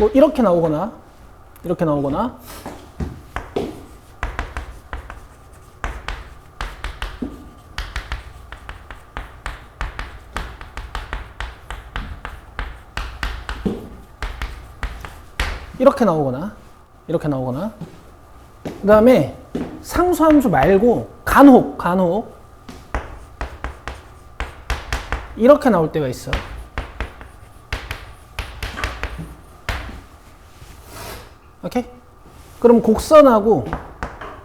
뭐 이렇게 나오거나 이렇게 나오거나 이렇게 나오거나 이렇게 나오거나 그 다음에 상수함수 말고 간혹 이렇게 나올 때가 있어. 오케이? 그럼 곡선하고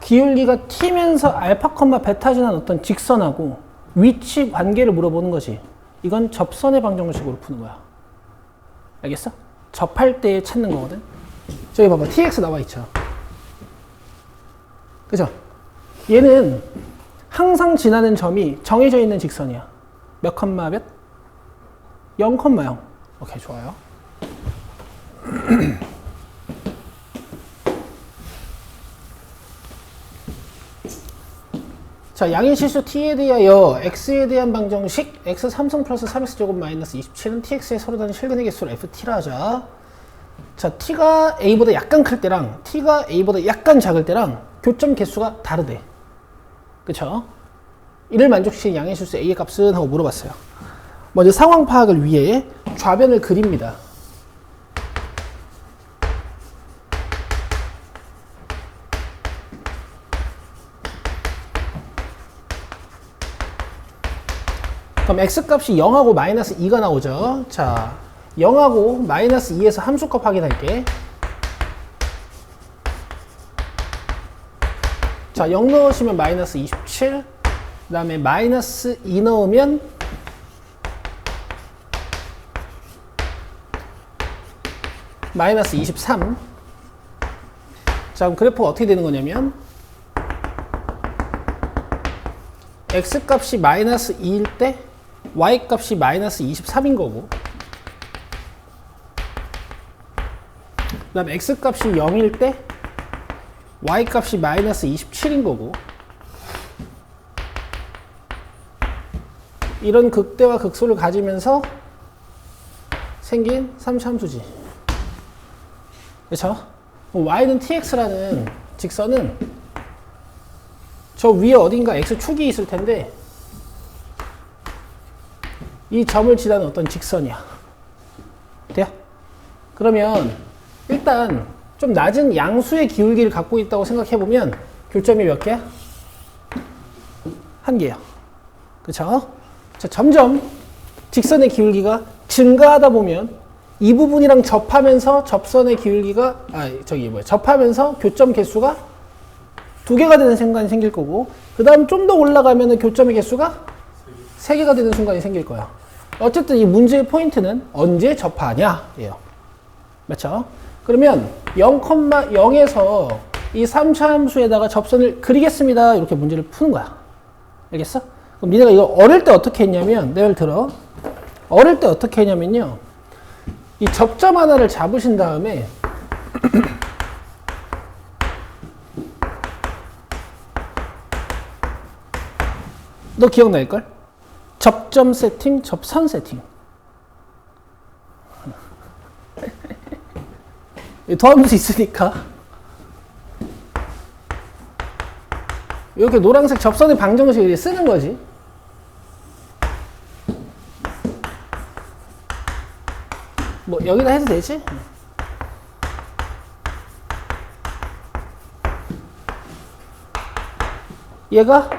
기울기가 t면서 알파, 베타 지난 어떤 직선하고 위치 관계를 물어보는 거지. 이건 접선의 방정식으로 푸는 거야. 알겠어? 접할 때 찾는 거거든. 저기 봐봐. tx 나와 있죠. 그죠? 얘는 항상 지나는 점이 정해져 있는 직선이야. 몇 컴마 몇? 0,0. 오케이, 좋아요. 자, 양의실수 t에 대하여 x에 대한 방정식 x 3승 플러스 3x제곱 마이너스 27은 tx의 서로 다른 실근의 개수를 ft라 하자. 자, t가 a보다 약간 클 때랑 t가 a보다 약간 작을 때랑 교점 개수가 다르대. 그쵸? 이를 만족시킨 양의실수 a의 값은? 하고 물어봤어요. 먼저 상황 파악을 위해 좌변을 그립니다. 그럼 x값이 0하고 마이너스 2가 나오죠. 자, 0하고 마이너스 2에서 함수값 확인할게. 자, 0 넣으시면 마이너스 27, 그 다음에 마이너스 2 넣으면 마이너스 23. 자, 그럼 그래프가 어떻게 되는 거냐면 x값이 마이너스 2일 때 y값이 마이너스 23인 거고, 그 다음에 x값이 0일 때 y값이 마이너스 27인 거고, 이런 극대와 극소를 가지면서 생긴 3차함수지. 그렇죠? y는 tx라는 직선은 저 위에 어딘가 x축이 있을 텐데 이 점을 지나는 어떤 직선이야. 돼요? 그러면 일단 좀 낮은 양수의 기울기를 갖고 있다고 생각해보면 교점이 몇 개야? 한 개야. 그쵸? 자, 점점 직선의 기울기가 증가하다 보면 이 부분이랑 접하면서 접선의 기울기가 접하면서 교점 개수가 2개가 되는 순간이 생길 거고, 그 다음 좀 더 올라가면 교점의 개수가 3개가 되는 순간이 생길 거야. 어쨌든 이 문제의 포인트는 언제 접하냐 예요. 맞죠? 그러면 0,0에서 이 3차 함수에다가 접선을 그리겠습니다. 이렇게 문제를 푸는 거야. 알겠어? 그럼 니네가 이거 어릴 때 어떻게 했냐면, 내 말 들어. 어릴 때 어떻게 했냐면요. 이 접점 하나를 잡으신 다음에 너 기억날걸? 접점 세팅, 접선 세팅. 더하면서 있으니까 이렇게 노란색 접선의 방정식을 쓰는 거지. 뭐 여기다 해도 되지? 얘가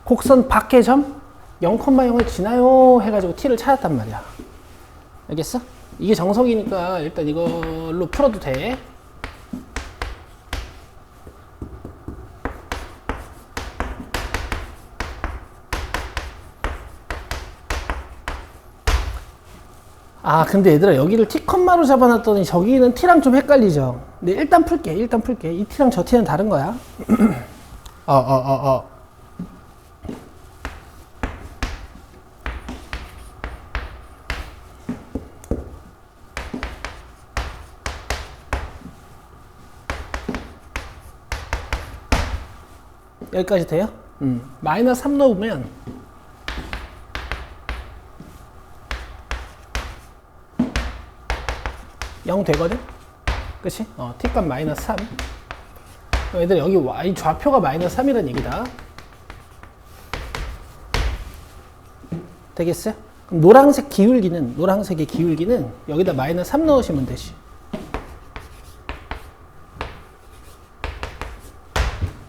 곡선 밖의 점 0,0을 지나요 해가지고 t를 찾았단 말이야. 알겠어? 이게 정석이니까 일단 이걸로 풀어도 돼. 아, 근데 얘들아, 여기를 t 컴마로 잡아놨더니 저기는 t랑 좀 헷갈리죠? 근데 일단 풀게. 이 t랑 저 t는 다른 거야. 여기까지 돼요? 마이너스 3 넣으면 0 되거든? 그치? t값 마이너스 3. 얘들 여기 y 좌표가 마이너스 3이라는 얘기다. 되겠어요? 그럼 노란색의 기울기는 여기다 마이너스 3 넣으시면 되지.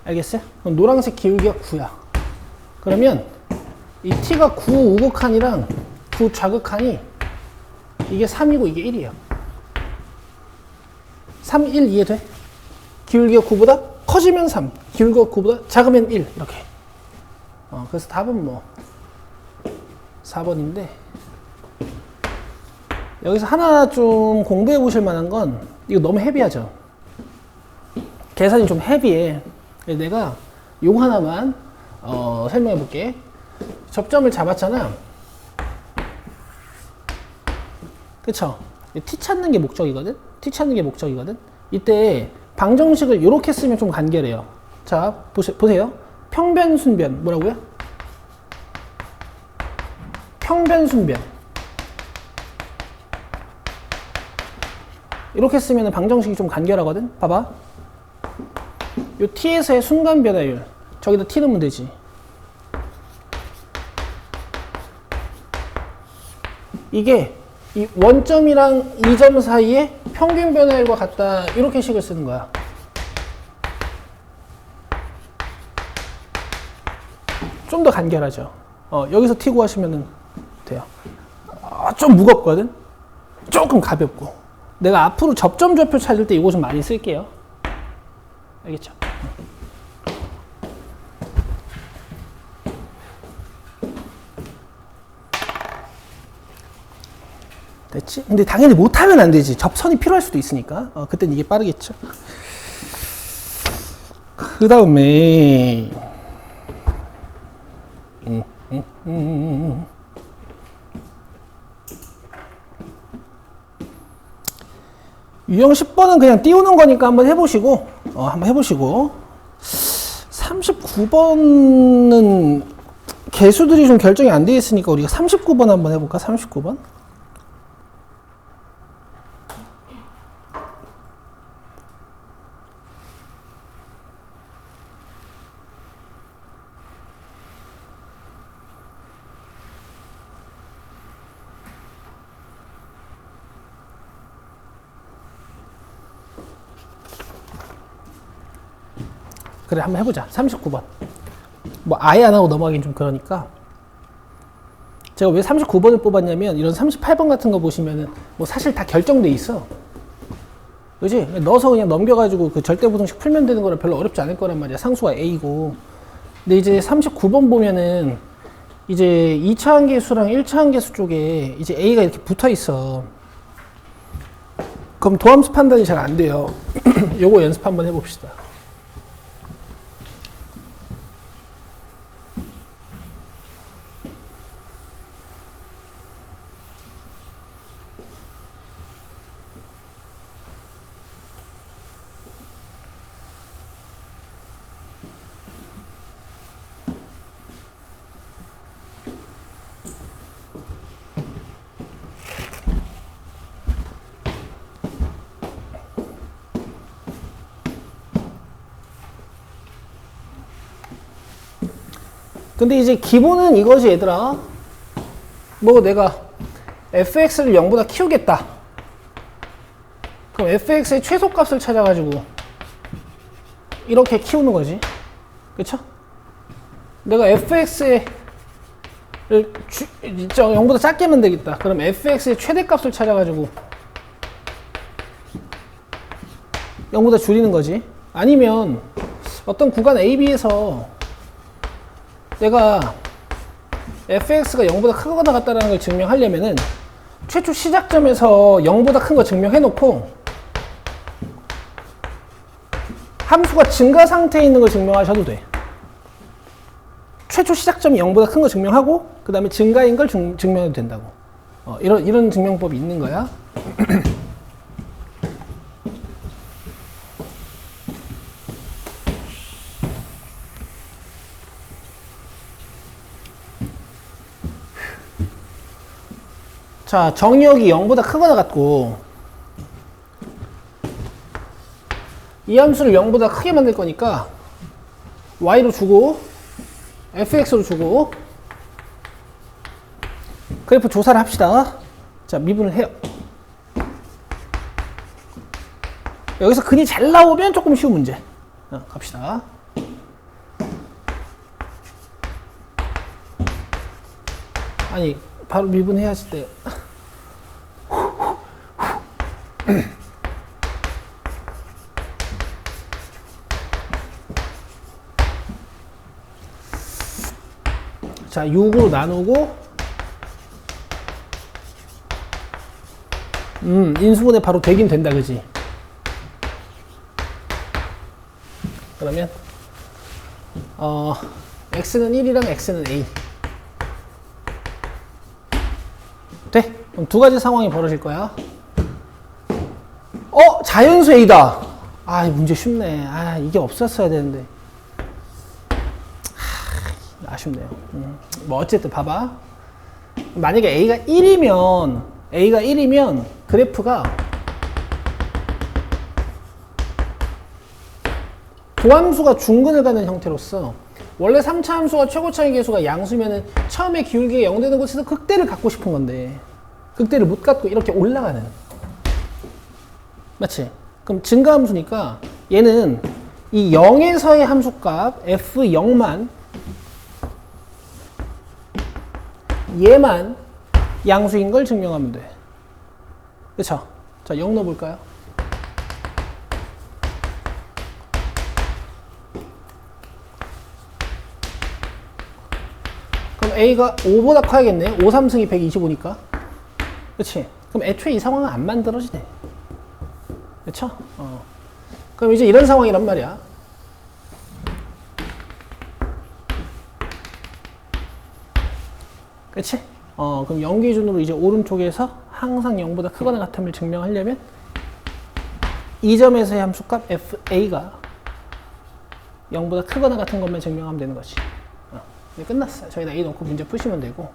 알겠어요? 그럼 노란색 기울기가 9야. 그러면 이 t가 9 우극한이랑 9 좌극한이 이게 3이고 이게 1이에요. 3, 1 이해돼? 기울기가 9보다 커지면 3, 기울기가 9보다 작으면 1 이렇게. 그래서 답은 뭐 4번인데 여기서 하나 좀 공부해 보실 만한 건 이거 너무 헤비하죠. 계산이 좀 헤비해. 내가 요거 하나만 설명해 볼게. 접점을 잡았잖아. 그쵸? t 찾는 게 목적이거든? 이때 방정식을 이렇게 쓰면 좀 간결해요. 자, 보세요. 평변순변 뭐라고요? 평변순변 이렇게 쓰면 방정식이 좀 간결하거든? 봐봐. 요 t에서의 순간 변화율 저기다 t 넣으면 되지. 이게 이 원점이랑 2점 사이에 평균 변화율과 같다 이렇게 식을 쓰는 거야. 좀 더 간결하죠. 여기서 t 구하시면 돼요. 좀 무겁거든? 조금 가볍고. 내가 앞으로 접점 좌표 찾을 때 이거 좀 많이 쓸게요. 알겠죠? 됐지? 근데 당연히 못하면 안 되지. 접선이 필요할 수도 있으니까. 그땐 이게 빠르겠죠. 그 다음에 유형 10번은 그냥 띄우는 거니까 한번 해보시고 39번은 개수들이 좀 결정이 안 돼 있으니까 우리가 39번 한번 해볼까? 39번? 그래, 한번 해보자. 39번. 뭐 아예 안 하고 넘어가긴 좀 그러니까. 제가 왜 39번을 뽑았냐면 이런 38번 같은 거 보시면은 뭐 사실 다 결정돼 있어. 그지? 넣어서 그냥 넘겨가지고 그 절대부등식 풀면 되는 거라 별로 어렵지 않을 거란 말이야. 상수가 A고. 근데 이제 39번 보면은 이제 2차 함계수랑 1차 함계수 쪽에 이제 A가 이렇게 붙어 있어. 그럼 도함수 판단이 잘 안 돼요. 요거 연습 한번 해봅시다. 근데 이제 기본은 이거지 얘들아. 뭐 내가 fx를 0보다 키우겠다. 그럼 fx의 최소값을 찾아가지고 이렇게 키우는 거지. 그쵸? 내가 fx를 0보다 작게 하면 되겠다. 그럼 fx의 최대값을 찾아가지고 0보다 줄이는 거지. 아니면 어떤 구간 AB에서 내가 fx가 0보다 크거나 같다는 걸 증명하려면은 최초 시작점에서 0보다 큰 거 증명해놓고 함수가 증가 상태에 있는 걸 증명하셔도 돼. 최초 시작점이 0보다 큰 거 증명하고 그 다음에 증가인 걸 증명해도 된다고. 이런 증명법이 있는 거야. 자, 정의역이 0보다 크거나 같고 이 함수를 0보다 크게 만들 거니까 y로 주고 fx로 주고 그래프 조사를 합시다. 자, 미분을 해요. 여기서 근이 잘 나오면 조금 쉬운 문제. 갑시다. 아니, 바로 미분해야지 때. 자, 6으로 나누고 인수분해 바로 되긴 된다, 그지? 그러면 x는 1이랑 x는 a 돼? 그럼 두 가지 상황이 벌어질 거야. 자연수 a다. 아, 문제 쉽네. 아, 이게 없었어야 되는데. 아쉽네요. 뭐 어쨌든 봐봐. 만약에 a가 1이면 그래프가 도함수가 중근을 가는 형태로서 원래 3차 함수가 최고차의 계수가 양수면은 처음에 기울기가 0 되는 곳에서 극대를 갖고 싶은 건데 극대를 못 갖고 이렇게 올라가는. 맞지? 그럼 증가함수니까 얘는 이 0에서의 함수값 f0만 얘만 양수인 걸 증명하면 돼. 그쵸? 자, 0 넣어볼까요? 그럼 A가 5보다 커야겠네. 5, 3승이 125니까. 그치? 그럼 애초에 이 상황은 안 만들어지네. 그쵸? 그럼 이제 이런 상황이란 말이야. 그치? 그럼 0 기준으로 이제 오른쪽에서 항상 0보다 크거나 같음을 증명하려면 이 점에서의 함수값 FA가 0보다 크거나 같은 것만 증명하면 되는 거지. 이제 끝났어요. 저희다 A 넣고 문제 푸시면 되고.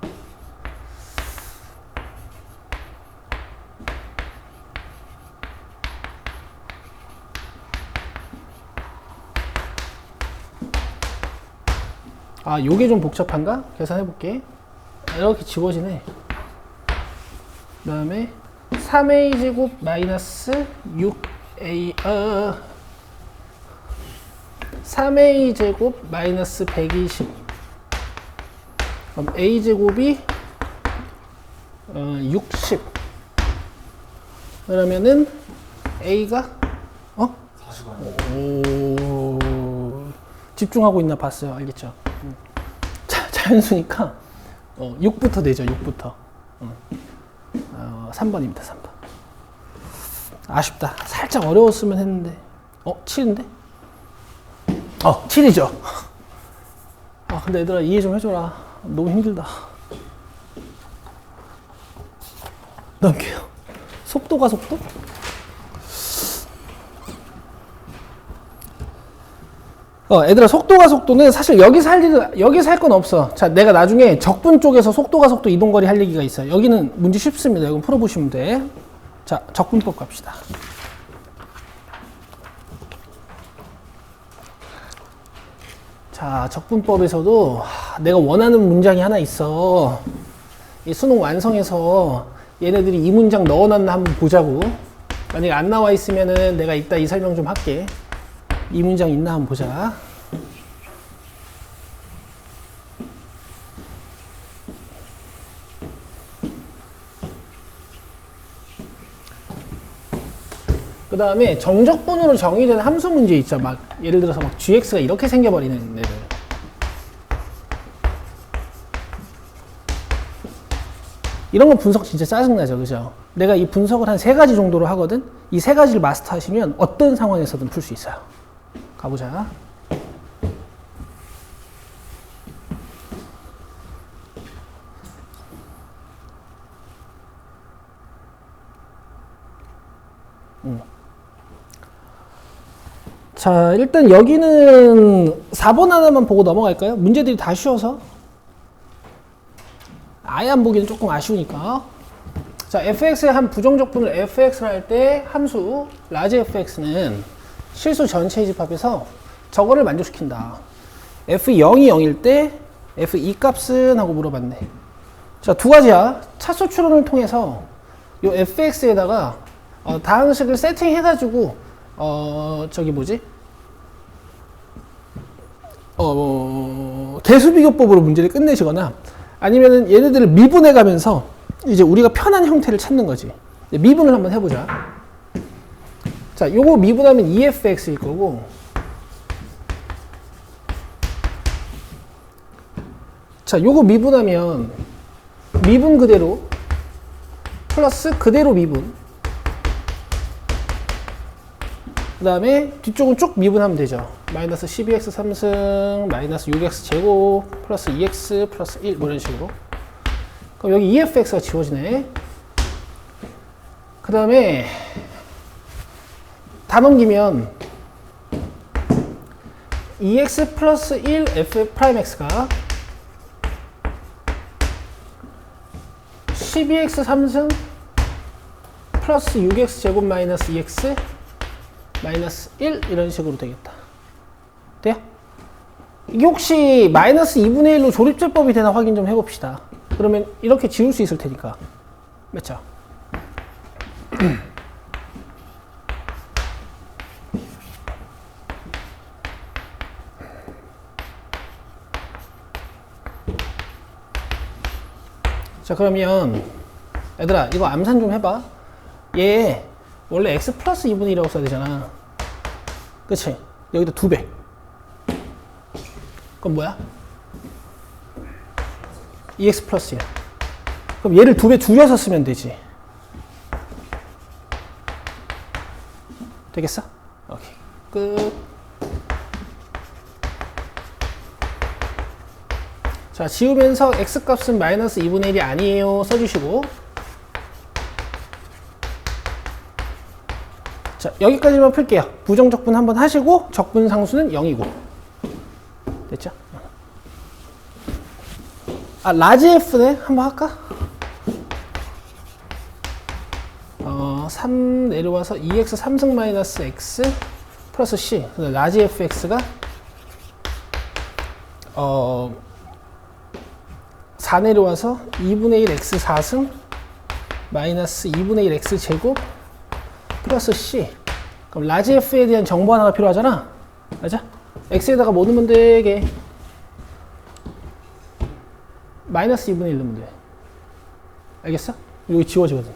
아, 요게 좀 복잡한가? 계산해 볼게. 이렇게 지워지네. 그 다음에 3a 제곱 마이너스 6a 3a 제곱 마이너스 120. 그럼 a 제곱이 60. 그러면은 a가 40원. 오, 집중하고 있나 봤어요. 알겠죠? 자연수니까 6부터 되죠. 6부터 3번입니다. 3번. 아쉽다. 살짝 어려웠으면 했는데 7인데? 7이죠. 근데 얘들아 이해 좀 해줘라. 너무 힘들다. 넘겨요. 속도가 속도? 얘들아 속도가 속도는 사실 여기서 할 건 없어. 자, 내가 나중에 적분 쪽에서 속도가 속도 이동거리 할 얘기가 있어요. 여기는 문제 쉽습니다. 이건 풀어보시면 돼. 자, 적분법 갑시다. 자, 적분법에서도 내가 원하는 문장이 하나 있어. 이 수능 완성해서 얘네들이 이 문장 넣어놨나 한번 보자고. 만약에 안 나와 있으면은 내가 이따 이 설명 좀 할게. 이 문장 있나 한번 보자. 그 다음에 정적분으로 정의된 함수 문제 있죠. 막 예를 들어서 막 gx가 이렇게 생겨버리는 애들. 이런 거 분석 진짜 짜증나죠, 그죠? 내가 이 분석을 한 3가지 정도로 하거든. 이 3가지를 마스터하시면 어떤 상황에서든 풀 수 있어요. 가보자. 자, 일단 여기는 4번 하나만 보고 넘어갈까요? 문제들이 다 쉬워서. 아예 안 보기는 조금 아쉬우니까. 자, fx의 한 부정적분을 fx를 할 때 함수 라지 fx는 실수 전체 집합에서 저거를 만족시킨다. f0이 0일 때 f2 값은 하고 물어봤네. 자, 두 가지야. 차수 추론을 통해서 요 fx에다가 다항식을 세팅해가지고 저기 뭐지? 개수비교법으로 문제를 끝내시거나 아니면은 얘네들을 미분해가면서 이제 우리가 편한 형태를 찾는 거지. 미분을 한번 해보자. 자, 요거 미분하면 2fx일 거고, 자, 요거 미분하면 미분 그대로 플러스 그대로 미분, 그 다음에 뒤쪽은 쭉 미분하면 되죠. 마이너스 12x 3승 마이너스 6x 제곱 플러스 2x 플러스 1 뭐 이런 식으로. 그럼 여기 EFX가 지워지네. 그 다음에 다 넘기면 2x 플러스 1 f 프라임 x가 12x 3승 플러스 6x 제곱 마이너스 2x 마이너스 1 이런 식으로 되겠다. 돼요? 이게 혹시 마이너스 2분의 1로 조립제법이 되나 확인 좀 해봅시다. 그러면 이렇게 지울 수 있을 테니까. 맞죠? 자, 그러면 얘들아 이거 암산 좀 해봐. 얘 원래 x 플러스 2분의 1이라고 써야 되잖아. 그치? 여기다 2배. 그럼 뭐야? 2x 플러스 1. 그럼 얘를 2배 줄여서 쓰면 되지. 되겠어? 오케이. 끝. 자, 지우면서 x값은 마이너스 2분의 1이 아니에요 써주시고, 자, 여기까지만 풀게요. 부정적분 한번 하시고 적분 상수는 0이고. 됐죠? 아, 라지 F네? 한번 할까? 3 내려와서 2x 3승 마이너스 x 플러스 c. 라지 fx가 4 내려와서 2분의 1 x 4승 마이너스 2분의 1 x 제곱 플러스 c. 그럼 라지 f에 대한 정보 하나가 필요하잖아. 맞아? x에다가 뭐 넣으면 되게? 마이너스 2분의 1 넣으면 돼. 알겠어? 여기 지워지거든.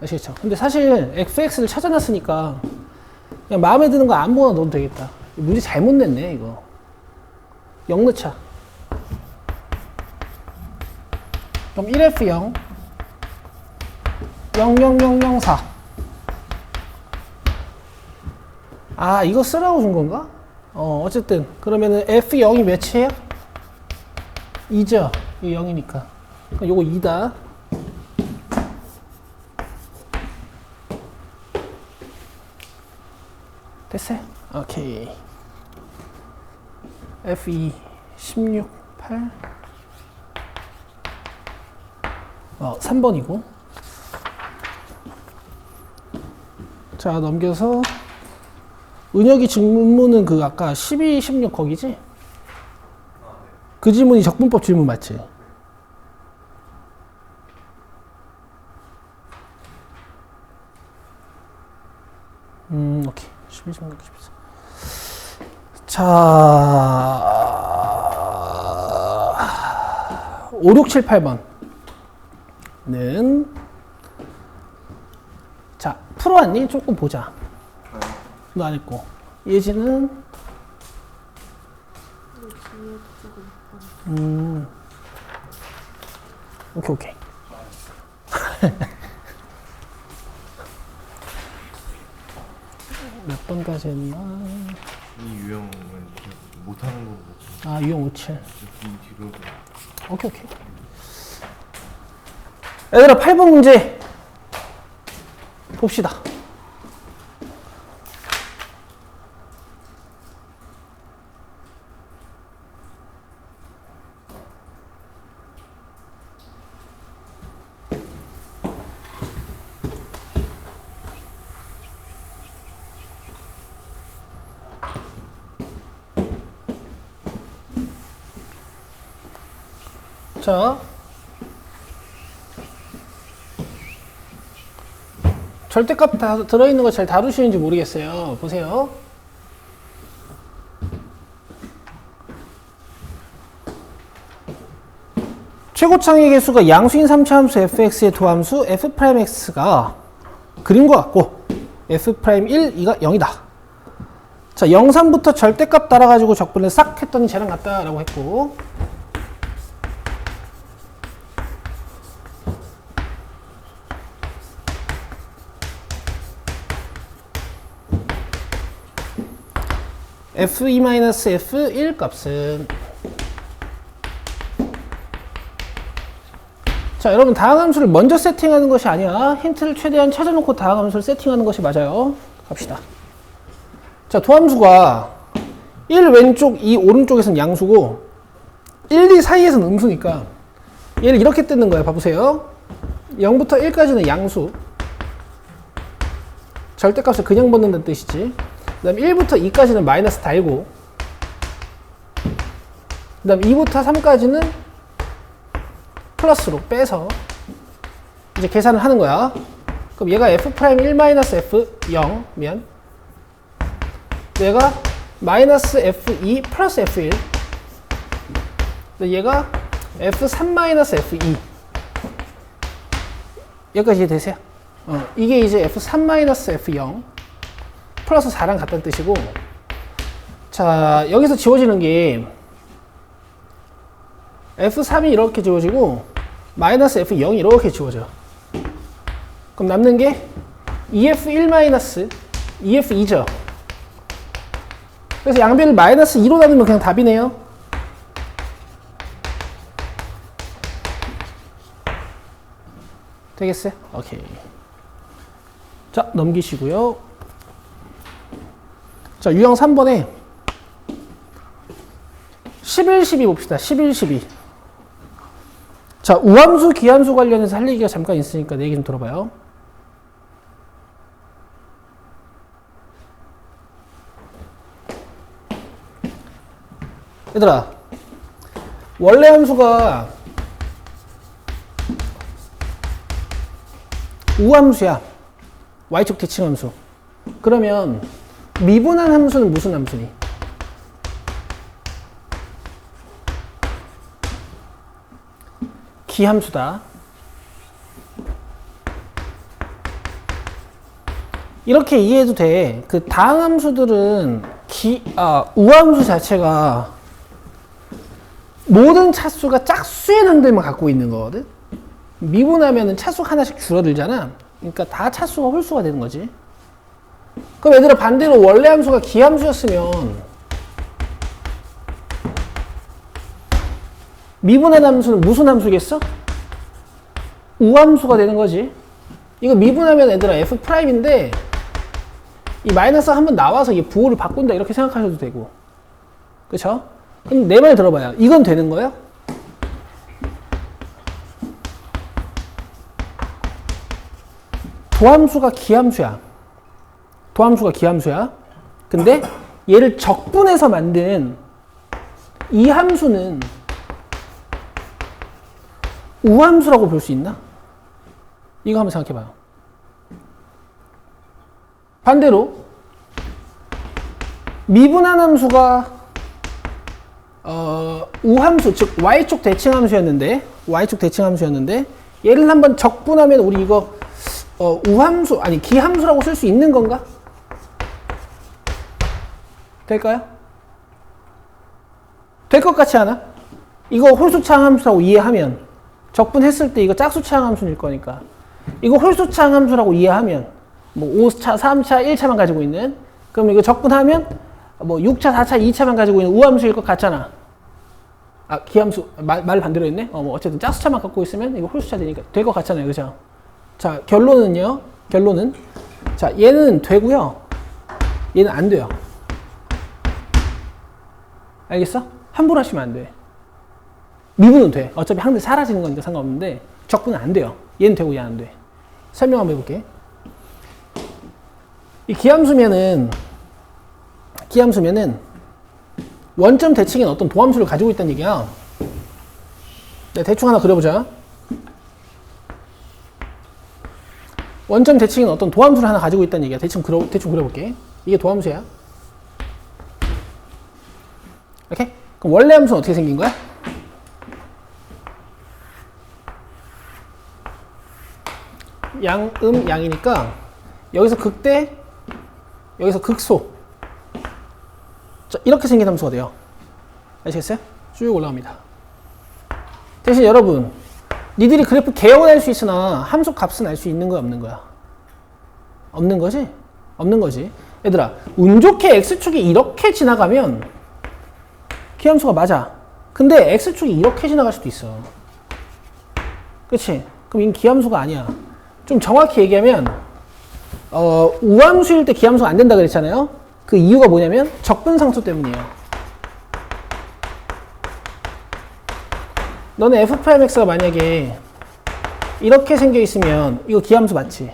아시겠죠? 근데 사실 fx를 찾아놨으니까 그냥 마음에 드는 거 아무거나 넣어도 되겠다. 문제 잘못 냈네 이거. 0 넣자. 그럼 1f0 00004. 아, 이거 쓰라고 준 건가? 어쨌든 그러면은 f0이 몇이에요? 2죠. 이게 0이니까. 그럼 요거 2다. 됐어요? 오케이. F2 16 8 3번이고. 자, 넘겨서 은혁이 질문은 그 아까 12, 16 거기지? 그 질문이 적분법 질문 맞지? 오케이. 12, 16, 14. 자, 5, 6, 7, 8번은 자, 풀어왔니? 조금 보자. 너 안 했고. 예지는 오케이, 오케이. 몇 번까지 했나? 이 유형은 못하는 거 보고 아, 유형 57. 이 뒤로 오케이, 오케이. 얘들아, 8번 문제 봅시다. 자, 절대값 다 들어있는 거 잘 다루시는지 모르겠어요. 보세요. 최고창의 개수가 양수인 3차 함수 fx의 도함수 f'x가 그림과 같고 f'1, 2가 0이다. 자, 0, 3부터 절대값 따라가지고 적분을 싹 했더니 쟤랑 같다라고 했고, f2-f1 값은, 자, 여러분 다항함수를 먼저 세팅하는 것이 아니야. 힌트를 최대한 찾아놓고 다항함수를 세팅하는 것이 맞아요. 갑시다. 자, 도함수가 1 왼쪽, 2 오른쪽에서는 양수고 1, 2 사이에서는 음수니까 얘를 이렇게 뜯는 거예요. 봐보세요. 0부터 1까지는 양수, 절대값을 그냥 벗는다는 뜻이지. 그 다음 1부터 2까지는 마이너스 달고, 그 다음 2부터 3까지는 플러스로 빼서 이제 계산을 하는 거야. 그럼 얘가 f'1-f0면 얘가 마이너스 f2 플러스 f1, 얘가 f3-f2, 여기까지 이해되세요? 이게 이제 f3-f0 플러스 4랑 같다는 뜻이고, 자, 여기서 지워지는 게 f3이 이렇게 지워지고 마이너스 f0이 이렇게 지워져. 그럼 남는 게 EF1 EF2죠. 그래서 양변을 마이너스 2로 나누면 그냥 답이네요. 되겠어요? 오케이. 자, 넘기시고요. 자, 유형 3번에 11, 12 봅시다. 11, 12. 자, 우함수, 기함수 관련해서 할 얘기가 잠깐 있으니까 내 얘기 좀 들어봐요. 얘들아, 원래 함수가 우함수야. y축 대칭함수. 그러면 미분한 함수는 무슨 함수니? 기함수다. 이렇게 이해해도 돼. 그 다항함수들은 우함수 자체가 모든 차수가 짝수의 한들만 갖고 있는 거거든. 미분하면은 차수가 하나씩 줄어들잖아. 그러니까 다 차수가 홀수가 되는 거지. 그럼 얘들아, 반대로 원래 함수가 기함수였으면 미분한 함수는 무슨 함수겠어? 우함수가 되는 거지. 이거 미분하면 얘들아 F'인데 이 마이너스가 한번 나와서 이 부호를 바꾼다 이렇게 생각하셔도 되고, 그쵸? 그럼 내 말 들어봐요. 이건 되는 거예요? 도함수가 기함수야. 도함수가 기함수야. 근데 얘를 적분해서 만든 이 함수는 우함수라고 볼 수 있나? 이거 한번 생각해봐요. 반대로 미분한 함수가 우함수, 즉 y축 대칭함수였는데 얘를 한번 적분하면 우리 이거 우함수, 아니 기함수라고 쓸 수 있는 건가? 될까요? 될 것 같지 않아? 이거 홀수차항 함수라고 이해하면, 적분했을 때 이거 짝수차항 함수일 거니까 이거 홀수차항 함수라고 이해하면, 뭐 5차, 3차, 1차만 가지고 있는, 그럼 이거 적분하면 뭐 6차, 4차, 2차만 가지고 있는 우함수일 것 같잖아. 기함수, 말 반대로 했네? 뭐 어쨌든 짝수차만 갖고 있으면 이거 홀수차 되니까 될 것 같잖아요. 그죠? 자, 결론은요. 결론은, 자, 얘는 되고요. 얘는 안 돼요. 알겠어? 함부로 하시면 안 돼. 미분은 돼. 어차피 항상 사라지는 거니까 상관없는데 적분은 안 돼요. 얘는 되고 얘는 안 돼. 설명 한번 해볼게. 이 기함수면은 원점 대칭인 어떤 도함수를 가지고 있다는 얘기야. 네, 대충 하나 그려보자. 원점 대칭은 어떤 도함수를 하나 가지고 있다는 얘기야. 대충 그려볼게. 이게 도함수야. 이렇게? 그럼 원래 함수는 어떻게 생긴 거야? 양이니까 여기서 극대, 여기서 극소. 자, 이렇게 생긴 함수가 돼요. 아시겠어요? 쭉 올라갑니다. 대신 여러분, 니들이 그래프 개형은 할 수 있으나 함수 값은 알 수 있는 거야, 없는 거야? 없는 거지? 없는 거지. 얘들아, 운 좋게 x축이 이렇게 지나가면 기함수가 맞아. 근데 x축이 이렇게 지나갈 수도 있어. 그치? 그럼 이건 기함수가 아니야. 좀 정확히 얘기하면 우함수일 때 기함수가 안 된다 그랬잖아요. 그 이유가 뭐냐면 적분상수 때문이에요. 너는 f'x가 만약에 이렇게 생겨 있으면 이거 기함수 맞지?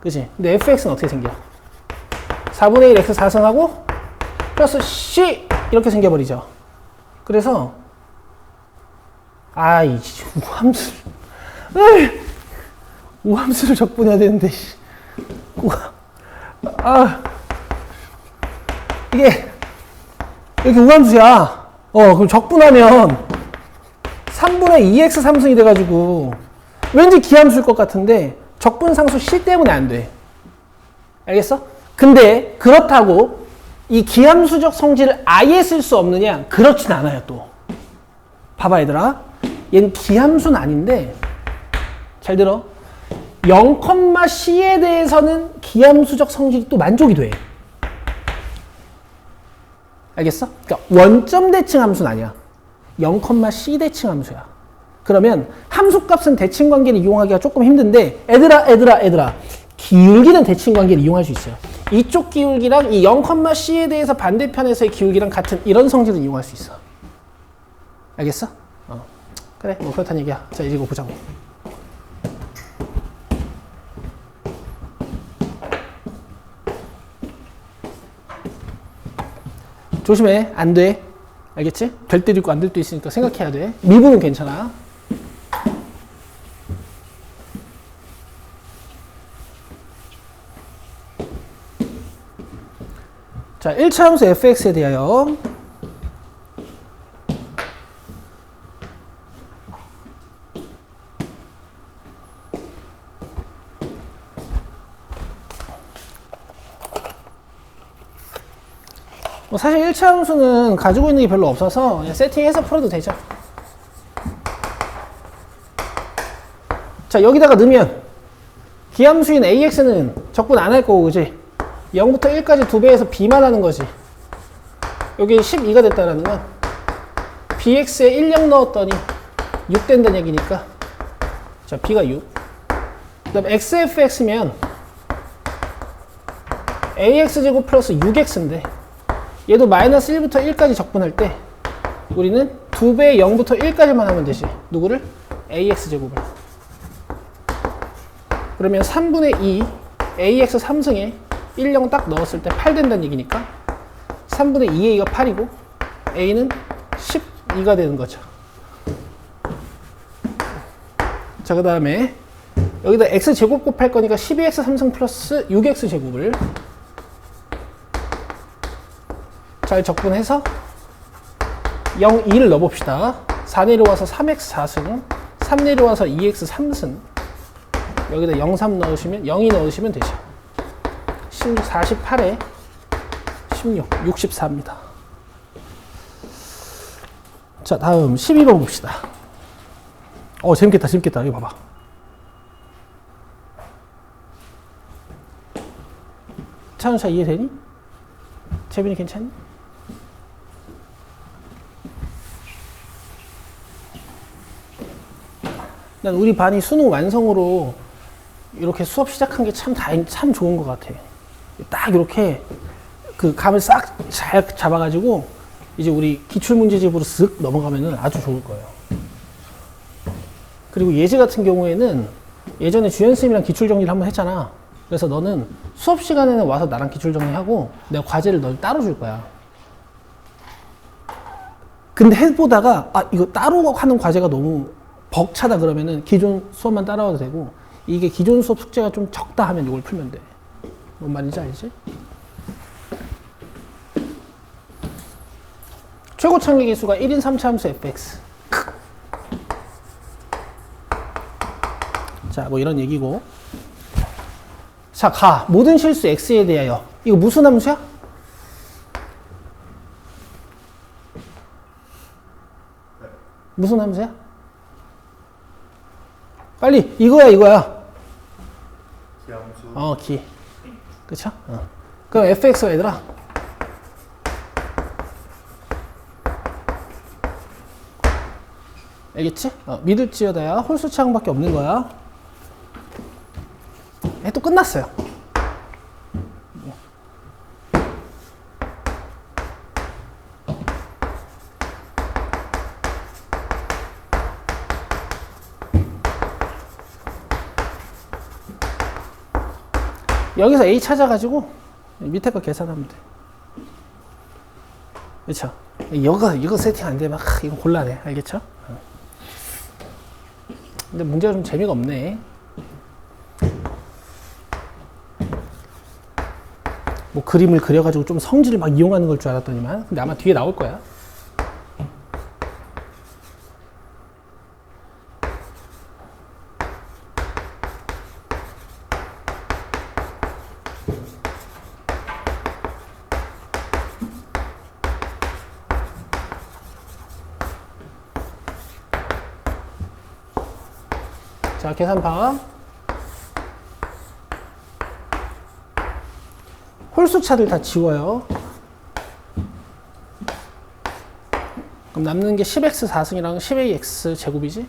그치? 근데 fx는 어떻게 생겨? 4분의 1 x 4승하고 플러스 c 이렇게 생겨버리죠. 그래서 이 우함수를 적분해야 되는데 이게 이렇게 우함수야. 그럼 적분하면 3분의 2x 3승이 돼가지고 왠지 기함수일 것 같은데 적분상수 c 때문에 안 돼. 알겠어? 근데 그렇다고 이 기함수적 성질을 아예 쓸 수 없느냐? 그렇진 않아요. 또 봐봐 얘들아, 얘는 기함수는 아닌데 잘 들어. 0,c에 대해서는 기함수적 성질이 또 만족이 돼. 알겠어? 그러니까 원점 대칭 함수는 아니야. 0,c 대칭 함수야. 그러면 함수값은 대칭 관계를 이용하기가 조금 힘든데 애들아 기울기는 대칭 관계를 이용할 수 있어요. 이쪽 기울기랑 이 0,c에 대해서 반대편에서의 기울기랑 같은 이런 성질을 이용할 수 있어. 알겠어? 그래, 뭐 그렇다는 얘기야. 자, 이제 이거 보자고. 조심해. 안 돼. 알겠지? 될 때도 있고 안 될 때도 있으니까 생각해야 돼. 미분은 괜찮아. 자, 1차 함수 fx에 대하여 사실 1차 함수는 가지고 있는 게 별로 없어서 그냥 세팅해서 풀어도 되죠. 자, 여기다가 넣으면 기함수인 ax는 적분 안 할 거고, 그지? 0부터 1까지 2배에서 b만 하는 거지. 여기 12가 됐다라는 건 bx에 1, 0 넣었더니 6 된다는 얘기니까, 자, b가 6. 그 다음 xfx면 ax제곱 플러스 6x인데 얘도 마이너스 1부터 1까지 적분할 때 우리는 2배의 0부터 1까지만 하면 되지. 누구를? ax제곱을. 그러면 3분의 2 ax 3승에 1, 0 딱 넣었을 때 8 된다는 얘기니까 3분의 2a가 8이고 a는 12가 되는 거죠. 자, 그 다음에 여기다 x제곱 곱할 거니까 12x 3승 플러스 6x제곱을 잘 적분해서 0, 2를 넣어봅시다. 4 내려와서 3x 4승, 3 내려와서 2x 3승. 여기다 0, 3 넣으시면, 0이 넣으시면 되죠. 16, 48에 16, 64입니다. 자, 다음 12번 봅시다. 재밌겠다. 이거 봐봐. 차은사 이해되니? 재빈이 괜찮니? 난 우리 반이 수능 완성으로 이렇게 수업 시작한 게 참 좋은 것 같아. 딱 이렇게 그 감을 싹 잘 잡아가지고 이제 우리 기출문제집으로 쓱 넘어가면은 아주 좋을 거예요. 그리고 예제 같은 경우에는 예전에 주연쌤이랑 기출정리를 한번 했잖아. 그래서 너는 수업 시간에는 와서 나랑 기출정리하고 내가 과제를 널 따로 줄 거야. 근데 해보다가 이거 따로 하는 과제가 너무 벅차다 그러면은 기존 수업만 따라와도 되고, 이게 기존 수업 숙제가 좀 적다 하면 이걸 풀면 돼. 뭔 말인지 알지? 최고 창의 개수가 1인 3차 함수 fx. 자, 뭐 이런 얘기고. 자, 가. 모든 실수 x에 대하여. 이거 무슨 함수야? 무슨 함수야? 빨리. 이거야. 기함수. 기. 그쵸? 그럼 fx가 얘들아. 알겠지? 믿을지어다야. 홀수차항밖에 없는 거야. 또 끝났어요. 여기서 A 찾아가지고 밑에 거 계산하면 돼. 그쵸? 이거 세팅 안 되면 이거 곤란해. 알겠죠? 근데 문제가 좀 재미가 없네. 뭐 그림을 그려가지고 좀 성질을 막 이용하는 걸 줄 알았더니만. 근데 아마 뒤에 나올 거야. 자, 계산 봐. 홀수차들 다 지워요. 그럼 남는 게 10x 4승이랑 10ax 제곱이지?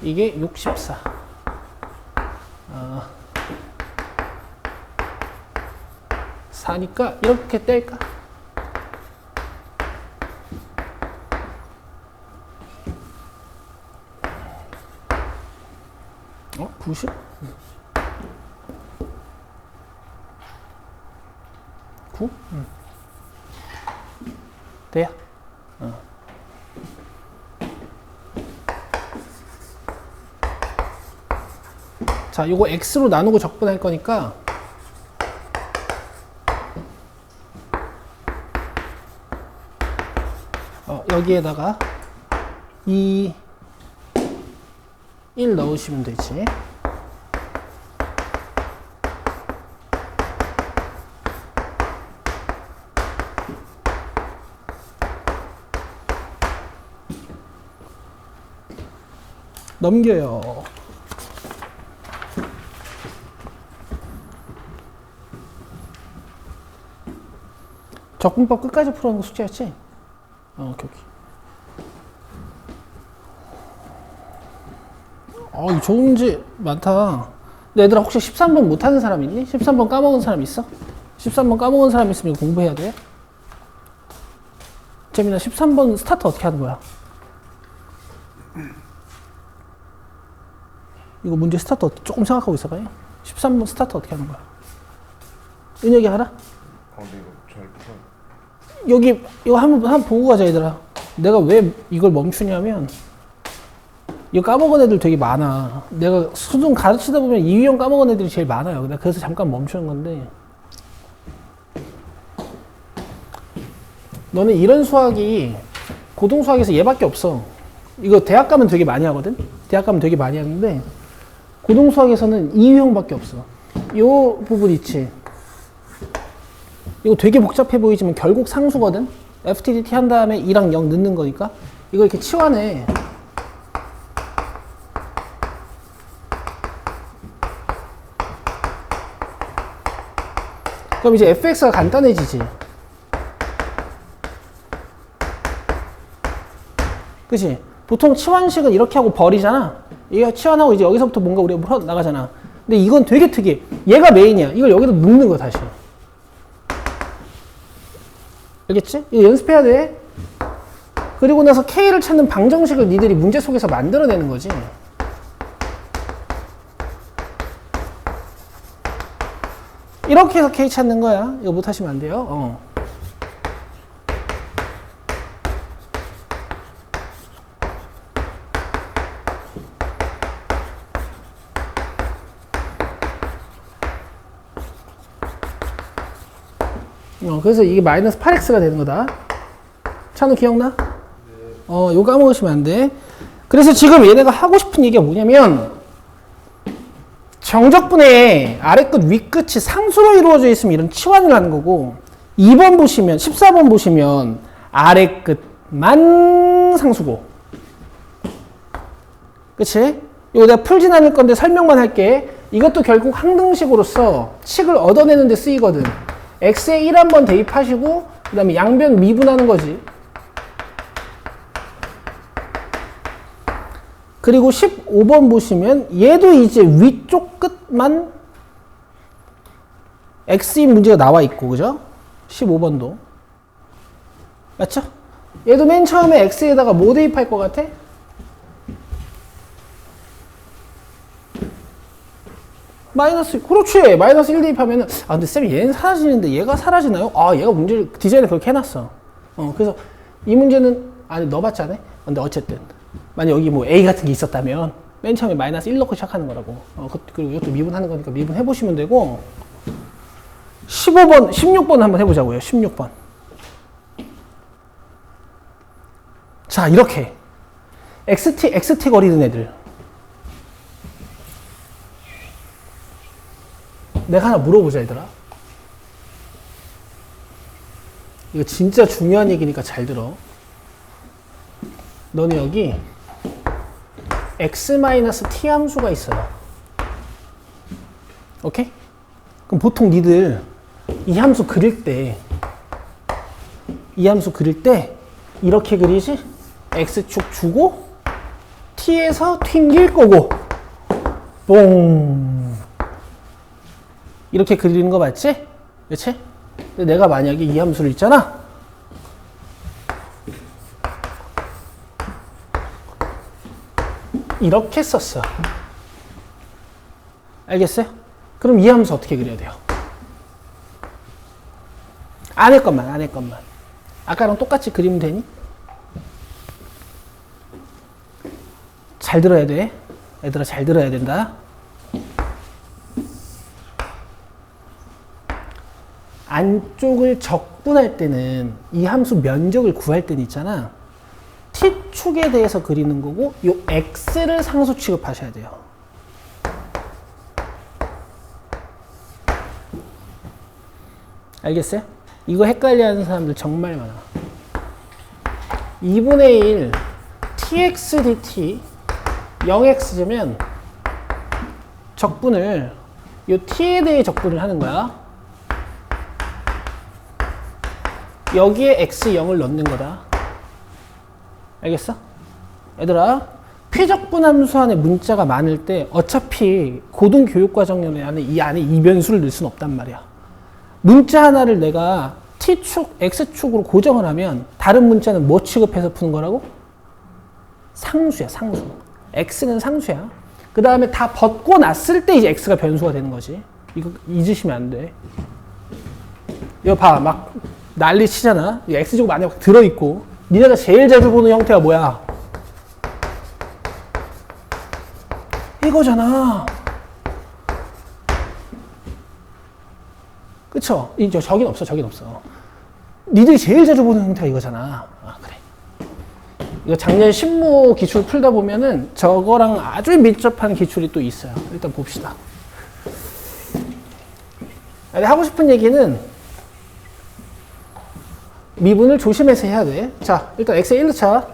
이게 64. 4니까 이렇게 뗄까? 90? 9? 돼요? 자, 요거 x로 나누고 적분할 거니까 여기에다가 2, 1 넣으시면 되지. 넘겨요. 적분법 끝까지 풀어놓은 거 숙제였지? 오케이. 이 좋은 문제 많다. 근데 얘들아, 혹시 13번 못하는 사람 있니? 13번 까먹은 사람 있어? 13번 까먹은 사람 있으면 이거 공부해야 돼. 재민아, 13번 스타트 어떻게 하는 거야? 이거 문제 스타트 조금 생각하고 있어봐요. 13번 스타트 어떻게 하는 거야? 은혁이 알아? 근데 이거 잘 풀어. 여기 이거 한번 보고 가자 얘들아. 내가 왜 이걸 멈추냐면 이거 까먹은 애들 되게 많아. 내가 수능 가르치다 보면 이유형 까먹은 애들이 제일 많아요. 내가 그래서 잠깐 멈추는 건데, 너는 이런 수학이 고등 수학에서 얘밖에 없어. 이거 대학 가면 되게 많이 하거든. 대학 가면 되게 많이 하는데 고등 수학에서는 이유형밖에 없어. 요 부분 있지. 이거 되게 복잡해 보이지만 결국 상수거든. FTDT 한 다음에 2랑 0 넣는 거니까 이거 이렇게 치환해. 그럼 이제 fx가 간단해지지. 그치? 보통 치환식은 이렇게 하고 버리잖아. 얘가 치환하고 이제 여기서부터 뭔가 우리가 풀어 나가잖아. 근데 이건 되게 특이해. 얘가 메인이야. 이걸 여기다 묶는 거야, 다시. 알겠지? 이거 연습해야 돼. 그리고 나서 K를 찾는 방정식을 니들이 문제 속에서 만들어내는 거지. 이렇게 해서 K 찾는 거야. 이거 못하시면 안 돼요. 그래서 이게 마이너스 8x가 되는 거다. 찬우 기억나? 이거 까먹으시면 안 돼. 그래서 지금 얘네가 하고 싶은 얘기가 뭐냐면, 정적분의 아래끝 윗끝이 상수로 이루어져 있으면 이런 치환을 하는 거고, 2번 보시면 14번 보시면 아래끝만 상수고, 그치? 이거 내가 풀진 않을 건데 설명만 할게. 이것도 결국 항등식으로서 칙을 얻어내는 데 쓰이거든. x에 1 한번 대입하시고 그 다음에 양변 미분하는 거지. 그리고 15번 보시면 얘도 이제 위쪽 끝만 x인 문제가 나와 있고, 그죠? 15번도 맞죠? 얘도 맨 처음에 x에다가 뭐 대입할 것 같아? 마이너스, 그렇지. 마이너스 1 대입하면은, 근데 쌤 얘는 사라지는데 얘가 사라지나요? 얘가 문제를 디자인을 그렇게 해놨어. 그래서 이 문제는, 넣어봤지 않아? 근데 어쨌든 만약 여기 뭐 A 같은 게 있었다면 맨 처음에 마이너스 1 넣고 시작하는 거라고. 그리고 이것도 미분하는 거니까 미분해보시면 되고, 15번, 16번 한번 해보자고요. 16번. 자, 이렇게 XT 거리는 애들. 내가 하나 물어보자, 얘들아. 이거 진짜 중요한 얘기니까 잘 들어. 너는 여기 x-t 함수가 있어요. 오케이? 그럼 보통 니들 이 함수 그릴 때 이렇게 그리지? x축 주고 t에서 튕길 거고 뽕 이렇게 그리는 거 맞지? 그치? 근데 내가 만약에 이 함수를 있잖아. 이렇게 썼어. 알겠어요? 그럼 이 함수 어떻게 그려야 돼요? 안에 것만. 아까랑 똑같이 그리면 되니? 잘 들어야 돼. 얘들아, 잘 들어야 된다. 안쪽을 적분할 때는 이 함수 면적을 구할 때는 있잖아. t축에 대해서 그리는 거고 요 x를 상수 취급하셔야 돼요. 알겠어요? 이거 헷갈려하는 사람들 정말 많아. 2분의 1 tx dt 0x면 적분을 요 t에 대해 적분을 하는 거야. 여기에 x 0을 넣는 거다. 알겠어? 얘들아, 피적분 함수 안에 문자가 많을 때 어차피 고등교육과정 안에 이 안에 이변수를 넣을 수는 없단 말이야. 문자 하나를 내가 t축, x축으로 고정을 하면 다른 문자는 뭐 취급해서 푸는 거라고? 상수야, 상수. x는 상수야. 그 다음에 다 벗고 났을 때 이제 x가 변수가 되는 거지. 이거 잊으시면 안 돼. 이거 봐, 막 난리 치잖아. x제곱 안에 막 들어있고. 니네가 제일 자주 보는 형태가 뭐야? 이거잖아. 그쵸? 저긴 없어. 니들이 제일 자주 보는 형태가 이거잖아. 그래. 이거 작년 신무 기출 풀다 보면은 저거랑 아주 밀접한 기출이 또 있어요. 일단 봅시다. 하고 싶은 얘기는 미분을 조심해서 해야 돼. 자, 일단 x에 1 넣자.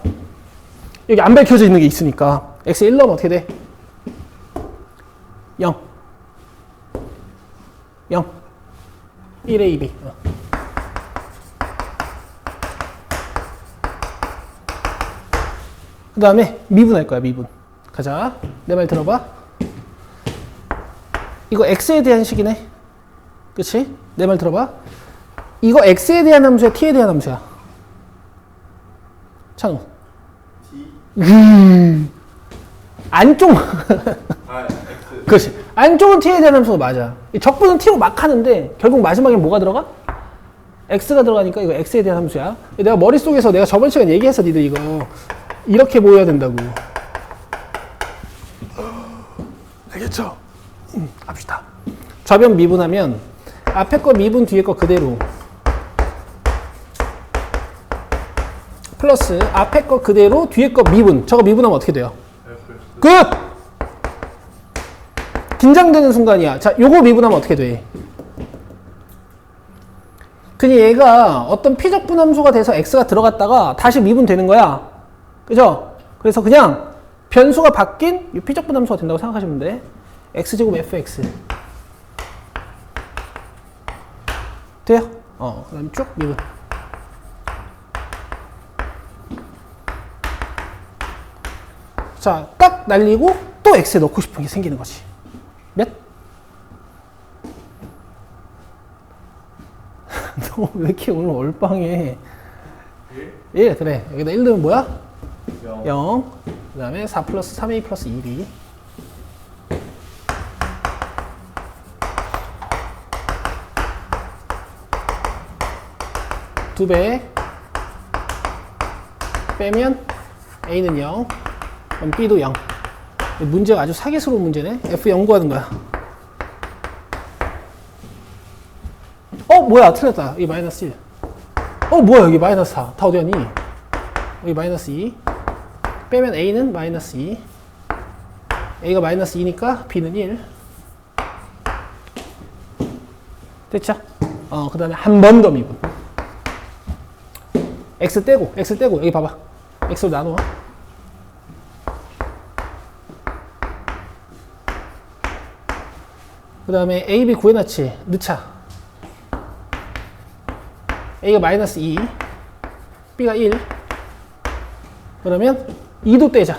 여기 안 밝혀져 있는 게 있으니까 x에 1 넣으면 어떻게 돼? 0 1에 2b. 그 다음에 미분할 거야. 미분. 가자. 내 말 들어봐. 이거 x에 대한 식이네. 그치? 내 말 들어봐. 이거 x에 대한 함수야, t에 대한 함수야? 찬우. T 안쪽. X 그렇지. 안쪽은 t에 대한 함수가 맞아. 이 적분은 t로 막 하는데 결국 마지막에 뭐가 들어가? x가 들어가니까 이거 x에 대한 함수야. 내가 머릿속에서 내가 저번 시간 얘기했어. 니들 이거 이렇게 보여야 된다고. 알겠죠? 합시다. 좌변 미분하면 앞에 거 미분 뒤에 거 그대로 플러스 앞에 거 그대로 뒤에 거 미분. 저거 미분하면 어떻게 돼요? 끝! 긴장되는 순간이야. 자, 요거 미분하면 어떻게 돼? 그니 얘가 어떤 피적분 함수가 돼서 x가 들어갔다가 다시 미분되는 거야. 그죠? 그래서 그냥 변수가 바뀐 이 피적분 함수가 된다고 생각하시면 돼. x제곱 fx. 돼요? 그 다음 쭉 미분. 자, 딱 날리고 또 x에 넣고 싶은 게 생기는 거지. 몇? 너 왜 이렇게 오늘 올빵해? 1, 그래. 여기다 1 넣으면 뭐야? 0. 그 다음에 4 플러스 3a 플러스 2b. 두 배 빼면 a는 0, 그럼 b도 0. 문제가 아주 사기스러운 문제네. f0 구하는 거야. 뭐야, 틀렸다. 여기 마이너스 1. 뭐야, 여기 마이너스 4. 다 어디 갔니? 여기 마이너스 2. 빼면 a는 마이너스 2. a가 마이너스 2니까 b는 1. 됐죠? 그 다음에 한 번 더 미분. x 떼고 여기 봐봐. x로 나누어. 그 다음에 a, b 구해놨지. 넣자. a가 마이너스 2, b가 1. 그러면 2도 떼자.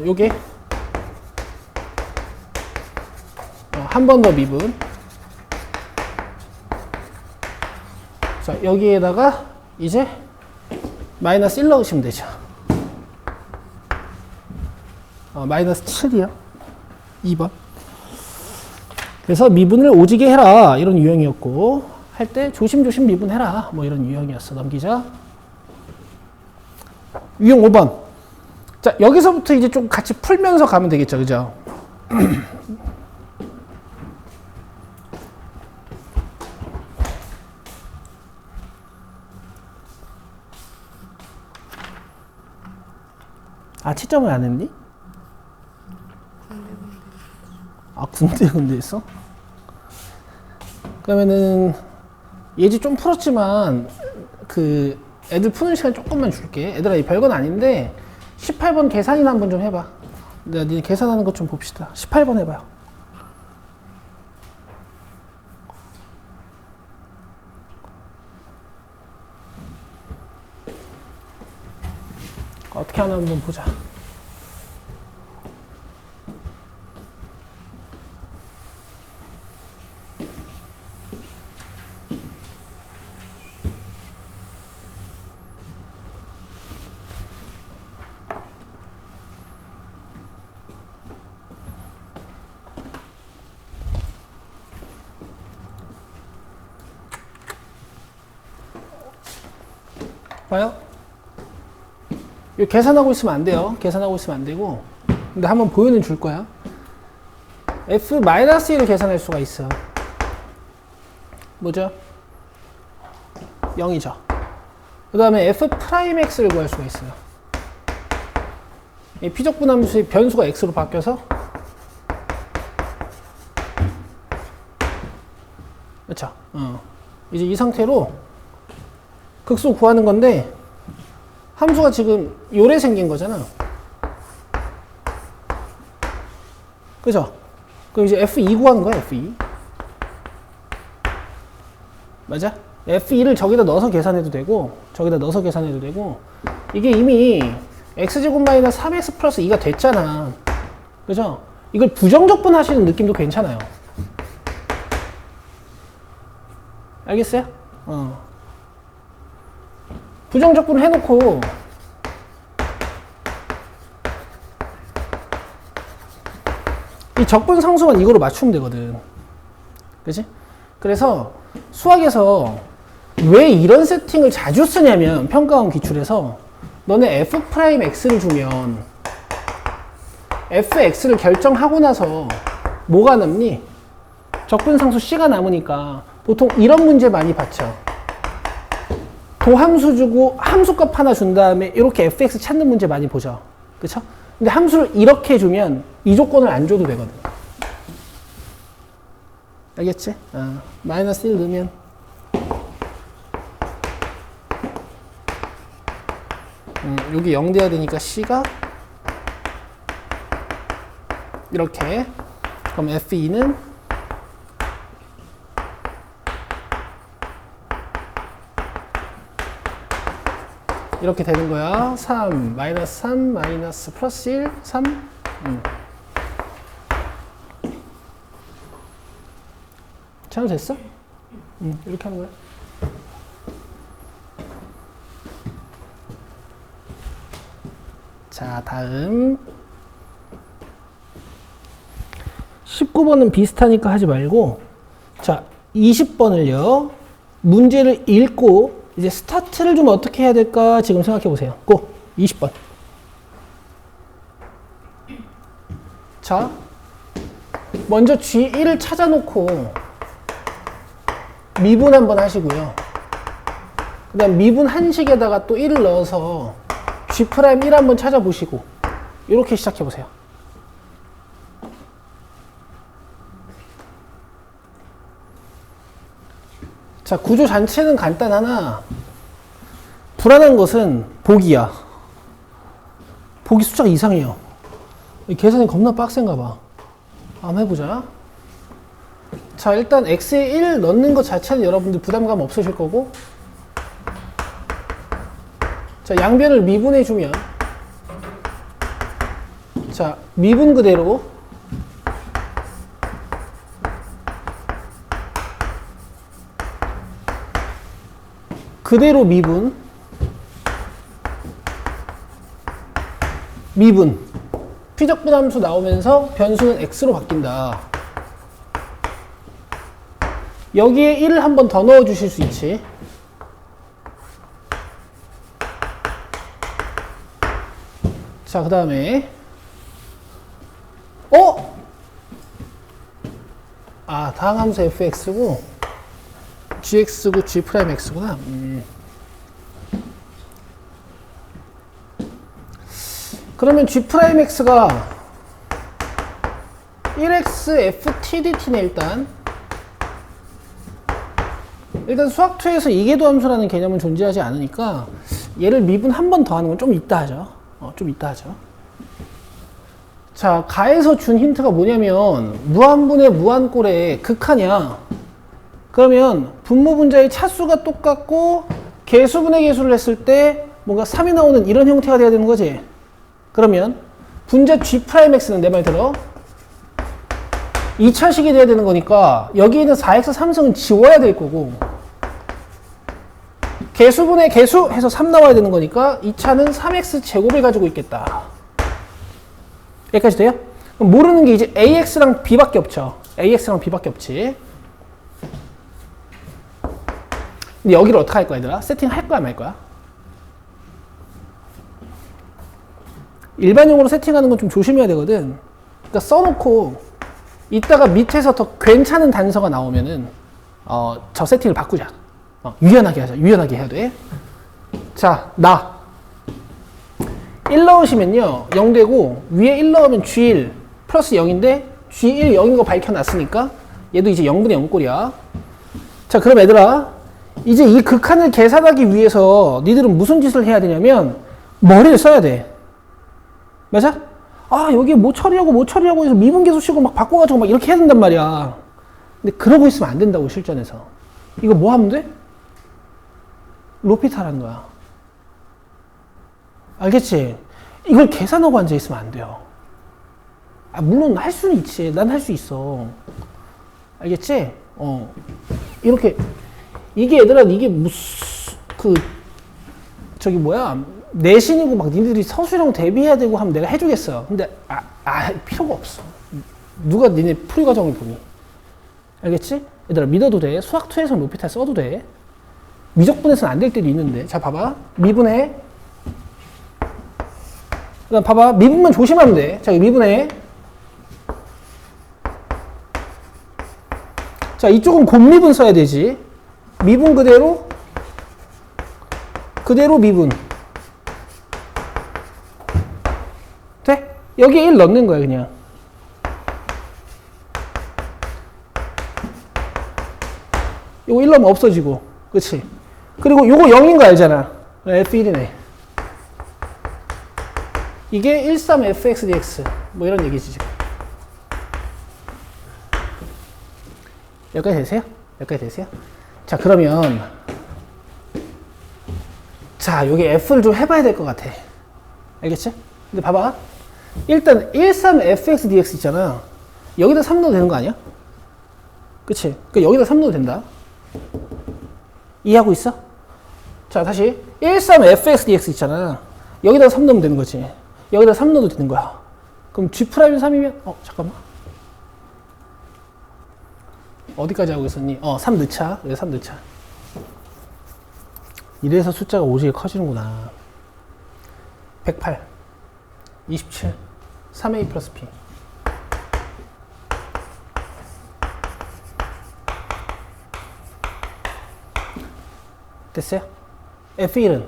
요게 한 번 더 미분. 자, 여기에다가 이제 마이너스 1 넣으시면 되죠. 마이너스 7이요. 2번. 그래서 미분을 오지게 해라. 이런 유형이었고, 할 때 조심조심 미분해라. 뭐 이런 유형이었어. 넘기자. 유형 5번. 자, 여기서부터 이제 좀 같이 풀면서 가면 되겠죠. 그죠? 채점을 안 했니? 군데 했어? 그러면은 예지 좀 풀었지만 그 애들 푸는 시간 조금만 줄게. 애들아, 이 별건 아닌데 18번 계산이나 한번 좀 해봐. 내가 니네 계산하는 것 좀 봅시다. 18번 해봐요. 어떻게 하나 한번 보자. 봐요? 이거 계산하고 있으면 안 돼요. 계산하고 있으면 안 되고. 근데 한번 보여는 줄 거야. f-1을 계산할 수가 있어. 뭐죠? 0이죠. 그 다음에 f'x를 구할 수가 있어요. 이 피적분함수의 변수가 x로 바뀌어서, 그렇죠? 이제 이 상태로 극소 구하는 건데, 함수가 지금 요래 생긴 거잖아. 그죠? 그럼 이제 f2 구하는 거야, f2. 맞아? f2를 저기다 넣어서 계산해도 되고, 저기다 넣어서 계산해도 되고, 이게 이미 x제곱 마이너스 3x 플러스 2가 됐잖아. 그죠? 이걸 부정적분 하시는 느낌도 괜찮아요. 알겠어요? 부정적분 해놓고 이 적분 상수만 이거로 맞추면 되거든. 그치? 그래서 수학에서 왜 이런 세팅을 자주 쓰냐면 평가원 기출에서 너네 f'x를 주면 fx를 결정하고 나서 뭐가 남니? 적분 상수 c가 남으니까 보통 이런 문제 많이 받죠. 도함수 주고 함수값 하나 준 다음에 이렇게 fx 찾는 문제 많이 보죠. 그쵸? 근데 함수를 이렇게 주면 이 조건을 안 줘도 되거든. 알겠지? 마이너스 1 넣으면 여기 0 돼야 되니까 c가 이렇게, 그럼 f2는 이렇게 되는 거야. 3, 마이너스 3, 마이너스 플러스 1, 3. 잘못됐어? 이렇게 하는 거야. 자, 다음 19번은 비슷하니까 하지 말고, 자, 20번을요 문제를 읽고 이제 스타트를 좀 어떻게 해야 될까 지금 생각해 보세요. 고! 20번. 자, 먼저 G1을 찾아놓고 미분 한번 하시고요. 그 다음 미분 한식에다가 또 1을 넣어서 G'1 한번 찾아보시고 이렇게 시작해 보세요. 자, 구조 자체는 간단하나 불안한 것은 보기야. 보기 숫자가 이상해요. 계산이 겁나 빡센가 봐. 한번 해보자. 자, 일단 x에 1 넣는 것 자체는 여러분들 부담감 없으실 거고, 자, 양변을 미분해주면, 자, 미분 그대로 미분 피적분함수 나오면서 변수는 x로 바뀐다. 여기에 1을 한 번 더 넣어 주실 수 있지. 자, 그 다음에 다항 함수 fx고 gx고 g'x구나. 그러면 g'x가 1x ftdt네. 일단 수학2에서 이계도 함수라는 개념은 존재하지 않으니까 얘를 미분 한 번 더 하는 건 좀 이따 하죠. 좀 이따 하죠. 자, 가에서 준 힌트가 뭐냐면 무한분의 무한꼴의 극하냐. 그러면 분모 분자의 차수가 똑같고 개수분의 개수를 했을 때 뭔가 3이 나오는 이런 형태가 돼야 되는 거지. 그러면 분자 g'x는 내 말 들어 2차식이 돼야 되는 거니까 여기 있는 4x 3승은 지워야 될 거고, 개수분의 개수 해서 3 나와야 되는 거니까 2차는 3x 제곱을 가지고 있겠다. 여기까지 돼요? 그럼 모르는 게 이제 ax랑 b밖에 없죠. ax랑 b밖에 없지. 근데 여기를 어떻게 할 거야, 얘들아? 세팅 할 거야, 말 거야? 일반용으로 세팅하는 건 좀 조심해야 되거든. 그러니까 써놓고 이따가 밑에서 더 괜찮은 단서가 나오면은 저 세팅을 바꾸자. 유연하게 하자. 유연하게 해야 돼. 자, 1 넣으시면요 0 되고, 위에 1 넣으면 G1 플러스 0인데 G1 0인 거 밝혀놨으니까 얘도 이제 0분의 0꼴이야. 자, 그럼 얘들아, 이제 이 극한을 계산하기 위해서 니들은 무슨 짓을 해야 되냐면 머리를 써야 돼. 맞아? 여기 뭐 처리하고 해서 미분계수식으로 막 바꿔가지고 막 이렇게 해야 된단 말이야. 근데 그러고 있으면 안 된다고, 실전에서. 이거 뭐 하면 돼? 로피타라는 거야. 알겠지? 이걸 계산하고 앉아있으면 안 돼요. 물론 할 수는 있지. 난 할 수 있어. 알겠지? 이렇게 이게 얘들아, 이게 무슨, 저기 뭐야, 내신이고 막 니들이 서술형 대비해야 되고 하면 내가 해주겠어. 근데, 필요가 없어. 누가 니네 풀이 과정을 보니. 알겠지? 얘들아, 믿어도 돼. 수학 2에서는 로피탈 써도 돼. 미적분에서는 안 될 때도 있는데. 자, 봐봐. 미분해. 그 다음 봐봐. 미분만 조심하면 돼. 자, 미분해. 자, 이쪽은 곱미분 써야 되지. 미분 그대로 미분. 돼? 여기에 1 넣는 거야, 그냥. 요거 1 넣으면 없어지고. 그치? 그리고 요거 0인 거 알잖아. F1이네. 이게 13fx dx. 뭐 이런 얘기지, 지금. 여기까지 되세요? 여기까지 되세요? 자, 그러면. 자, 여기 f를 좀 해봐야 될 것 같아. 알겠지? 근데 봐봐. 일단 13fx dx 있잖아. 여기다 3 넣어도 되는 거 아니야? 그치? 그러니까 여기다 3 넣어도 된다. 이해하고 있어? 자, 다시 13fx dx 있잖아. 여기다 3 넣으면 되는 거지. 여기다 3 넣어도 되는 거야. 그럼 G'3이면 잠깐만. 어디까지 하고 있었니? 3 넣자. 왜 3 넣자. 이래서 숫자가 오지게 커지는구나. 108, 27, 3a 플러스 p. 됐어요? F1은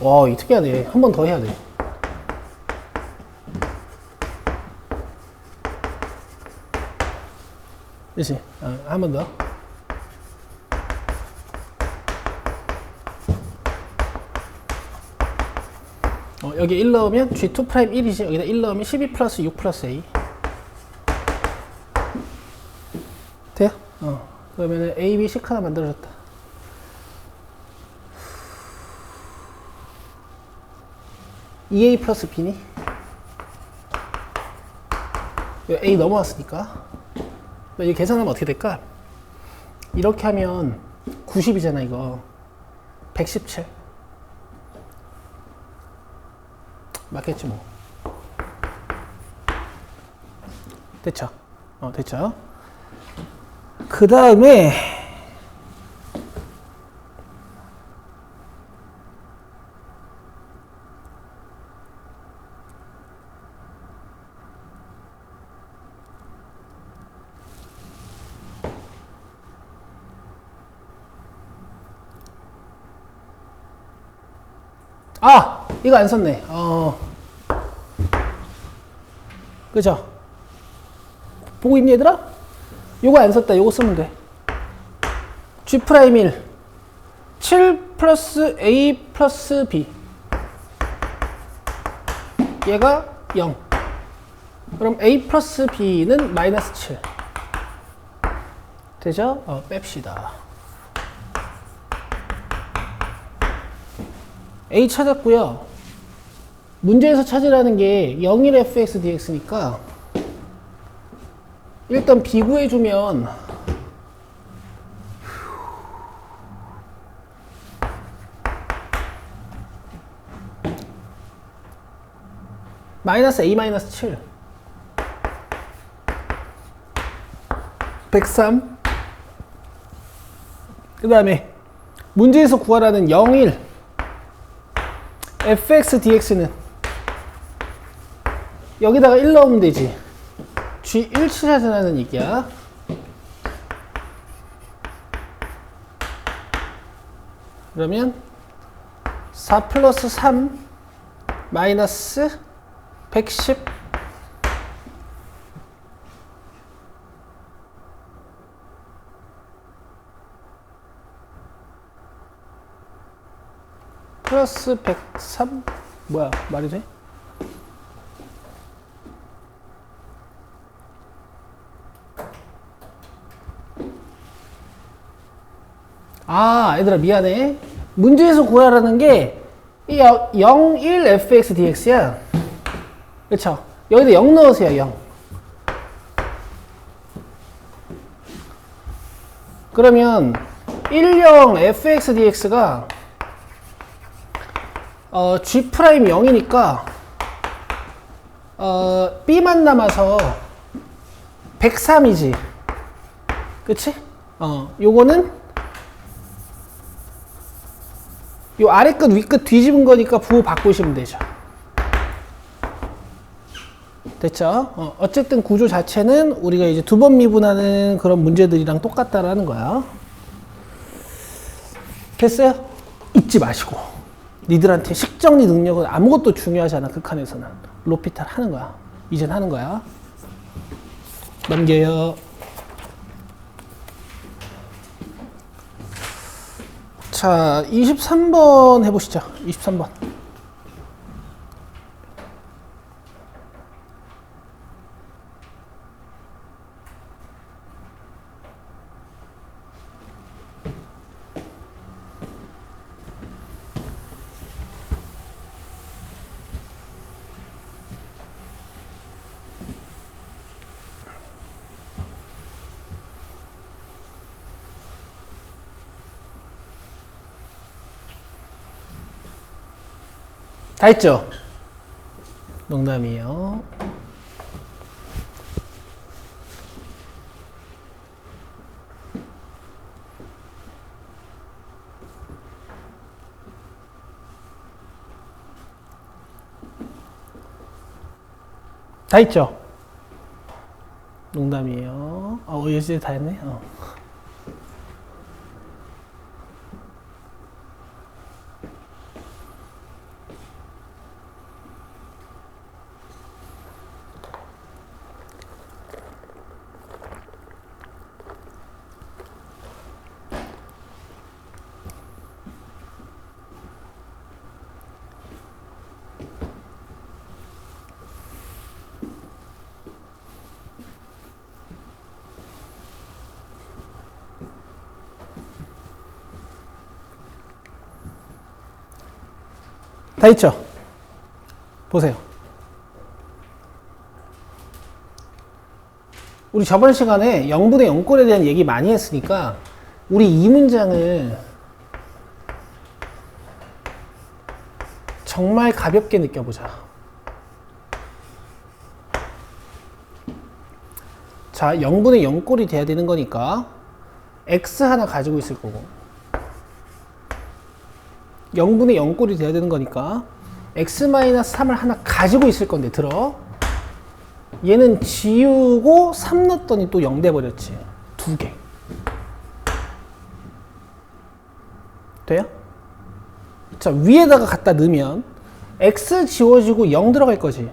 와, 이 특이하네. 한 번 더 해야 돼. 그치? 한 번 더. 여기 1 넣으면 G2' 1이지. 여기다 1 넣으면 12 플러스 6 플러스 A. 돼요? 그러면은 A, B, C 하나 만들어졌다. EA 플러스 B니? A 넘어왔으니까. 이 계산하면 어떻게 될까? 이렇게 하면 90이잖아, 이거. 117. 맞겠지, 뭐. 됐죠? 됐죠? 그 다음에, 이거 안 썼네. 그죠? 보고 있니, 얘들아? 요거 안 썼다. 요거 쓰면 돼. G'1 7 플러스 A 플러스 B. 얘가 0. 그럼 A 플러스 B는 마이너스 7. 되죠? 뺍시다. A 찾았고요. 문제에서 찾으라는 게 0일 fx dx니까 일단 B 구해주면 마이너스 A 마이너스 7 103. 그 다음에 문제에서 구하라는 0일 fx dx는 여기다가 1 넣으면 되지. G1 찾아라는 얘기야. 그러면 4 플러스 3 마이너스 110 플러스 103 뭐야, 말이 돼? 얘들아 미안해. 문제에서 구하라는 게 0, 1 fx dx야. 그쵸? 여기다 0 넣으세요. 0. 그러면 10 fx dx가 g 프라임 0이니까 b만 남아서 103이지. 그치? 요거는 요 아래 끝 위 끝 뒤집은 거니까 부호 바꾸시면 되죠. 됐죠? 어쨌든 구조 자체는 우리가 이제 두 번 미분하는 그런 문제들이랑 똑같다라는 거야. 됐어요? 잊지 마시고. 니들한테 식정리 능력은 아무것도 중요하지 않아, 극한에서는. 로피탈 하는 거야. 이젠 하는 거야. 넘겨요. 자, 23번 해보시죠. 23번. 다 했죠? 농담이에요. 다 했죠? 농담이에요. 이제 다 했네. 다 있죠? 보세요. 우리 저번 시간에 0분의 0꼴에 대한 얘기 많이 했으니까 우리 이 문장을 정말 가볍게 느껴보자. 자, 0분의 0꼴이 돼야 되는 거니까 x 하나 가지고 있을 거고 0분의 0꼴이 돼야 되는 거니까 x-3을 하나 가지고 있을 건데 들어. 얘는 지우고 3 넣었더니 또 0 돼버렸지. 두 개. 돼요? 자, 위에다가 갖다 넣으면 x 지워지고 0 들어갈 거지.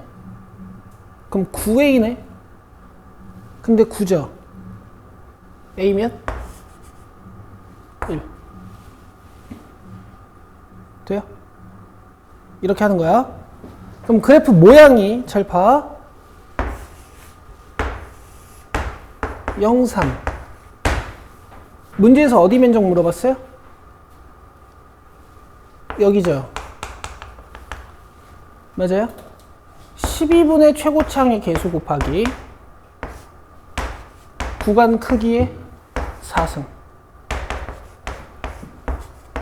그럼 9a네? 근데 9죠? a면? 1. 돼요? 이렇게 하는 거야. 그럼 그래프 모양이 잘 봐. 0, 3. 문제에서 어디 면적 물어봤어요? 여기죠. 맞아요? 12분의 최고창의 개수 곱하기 구간 크기의 4승.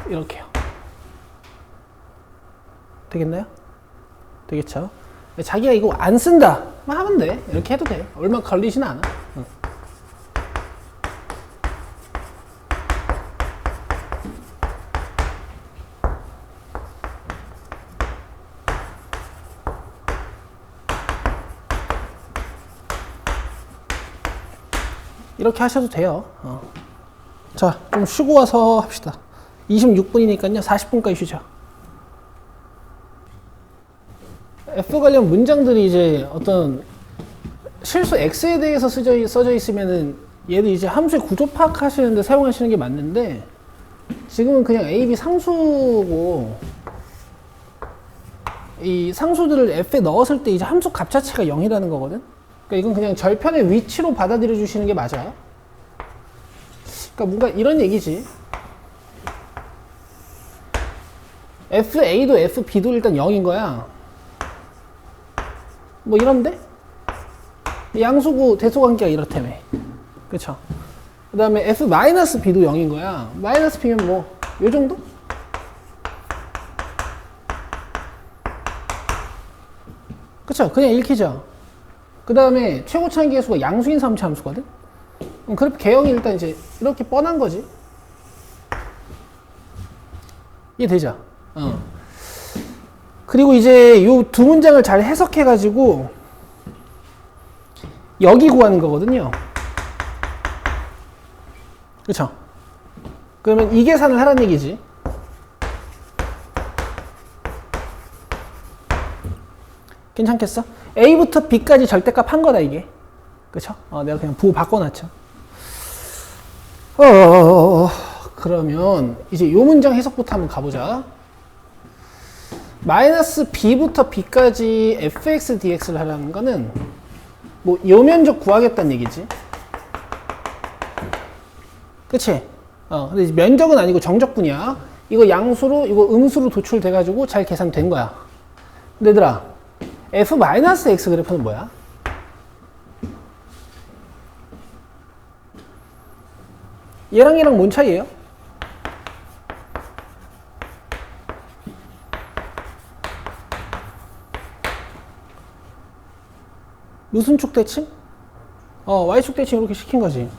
이렇게요. 되겠나요? 되겠죠? 자기가 이거 안 쓴다 하면 돼. 이렇게 해도 돼. 얼마 걸리진 않아. 이렇게 하셔도 돼요. 자, 좀 쉬고 와서 합시다. 26분이니까요. 40분까지 쉬죠. F 관련 문장들이 이제 어떤 실수 X에 대해서 써져 있으면은 얘를 이제 함수의 구조 파악하시는데 사용하시는 게 맞는데 지금은 그냥 A, B 상수고 이 상수들을 F에 넣었을 때 이제 함수 값 자체가 0이라는 거거든. 그러니까 이건 그냥 절편의 위치로 받아들여 주시는 게 맞아요. 그러니까 뭔가 이런 얘기지. FA도 FB도 일단 0인 거야. 뭐 이런데? 양수구 대소관계가 이렇다며. 그쵸? 그 다음에 f-b도 0인 거야. 마이너스 b면 뭐, 요 정도? 그쵸? 그냥 읽히죠? 그 다음에 최고차항 계수가 양수인 3차 함수거든? 그럼 그래프 개형이 일단 이제 이렇게 뻔한 거지. 이해되죠? 그리고 이제 요 두 문장을 잘 해석해가지고 여기 구하는 거거든요. 그쵸? 그러면 이 계산을 하라는 얘기지. 괜찮겠어? A부터 B까지 절대값 한 거다, 이게. 그쵸? 내가 그냥 부호 바꿔놨죠. 그러면 이제 요 문장 해석부터 한번 가보자. 마이너스 B부터 B까지 fx dx를 하라는 거는 뭐 요 면적 구하겠다는 얘기지. 그치? 근데 이제 면적은 아니고 정적분이야. 이거 양수로, 이거 음수로 도출돼가지고 잘 계산된 거야. 근데 얘들아, f-x 그래프는 뭐야? 얘랑 얘랑 뭔 차이예요? 무슨 축 대칭? y축 대칭 이렇게 시킨 거지.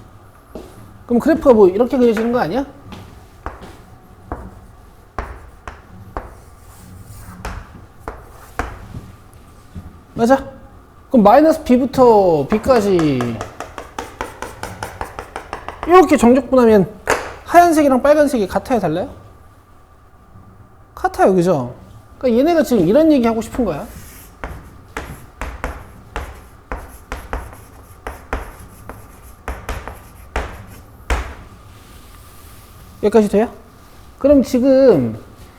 그럼 그래프가 뭐 이렇게 그려지는 거 아니야? 맞아? 그럼 마이너스 b부터 b까지 이렇게 정적분하면 하얀색이랑 빨간색이 같아요, 달라요? 같아요, 그죠? 그러니까 얘네가 지금 이런 얘기 하고 싶은 거야. 여기까지 돼요? 그럼 지금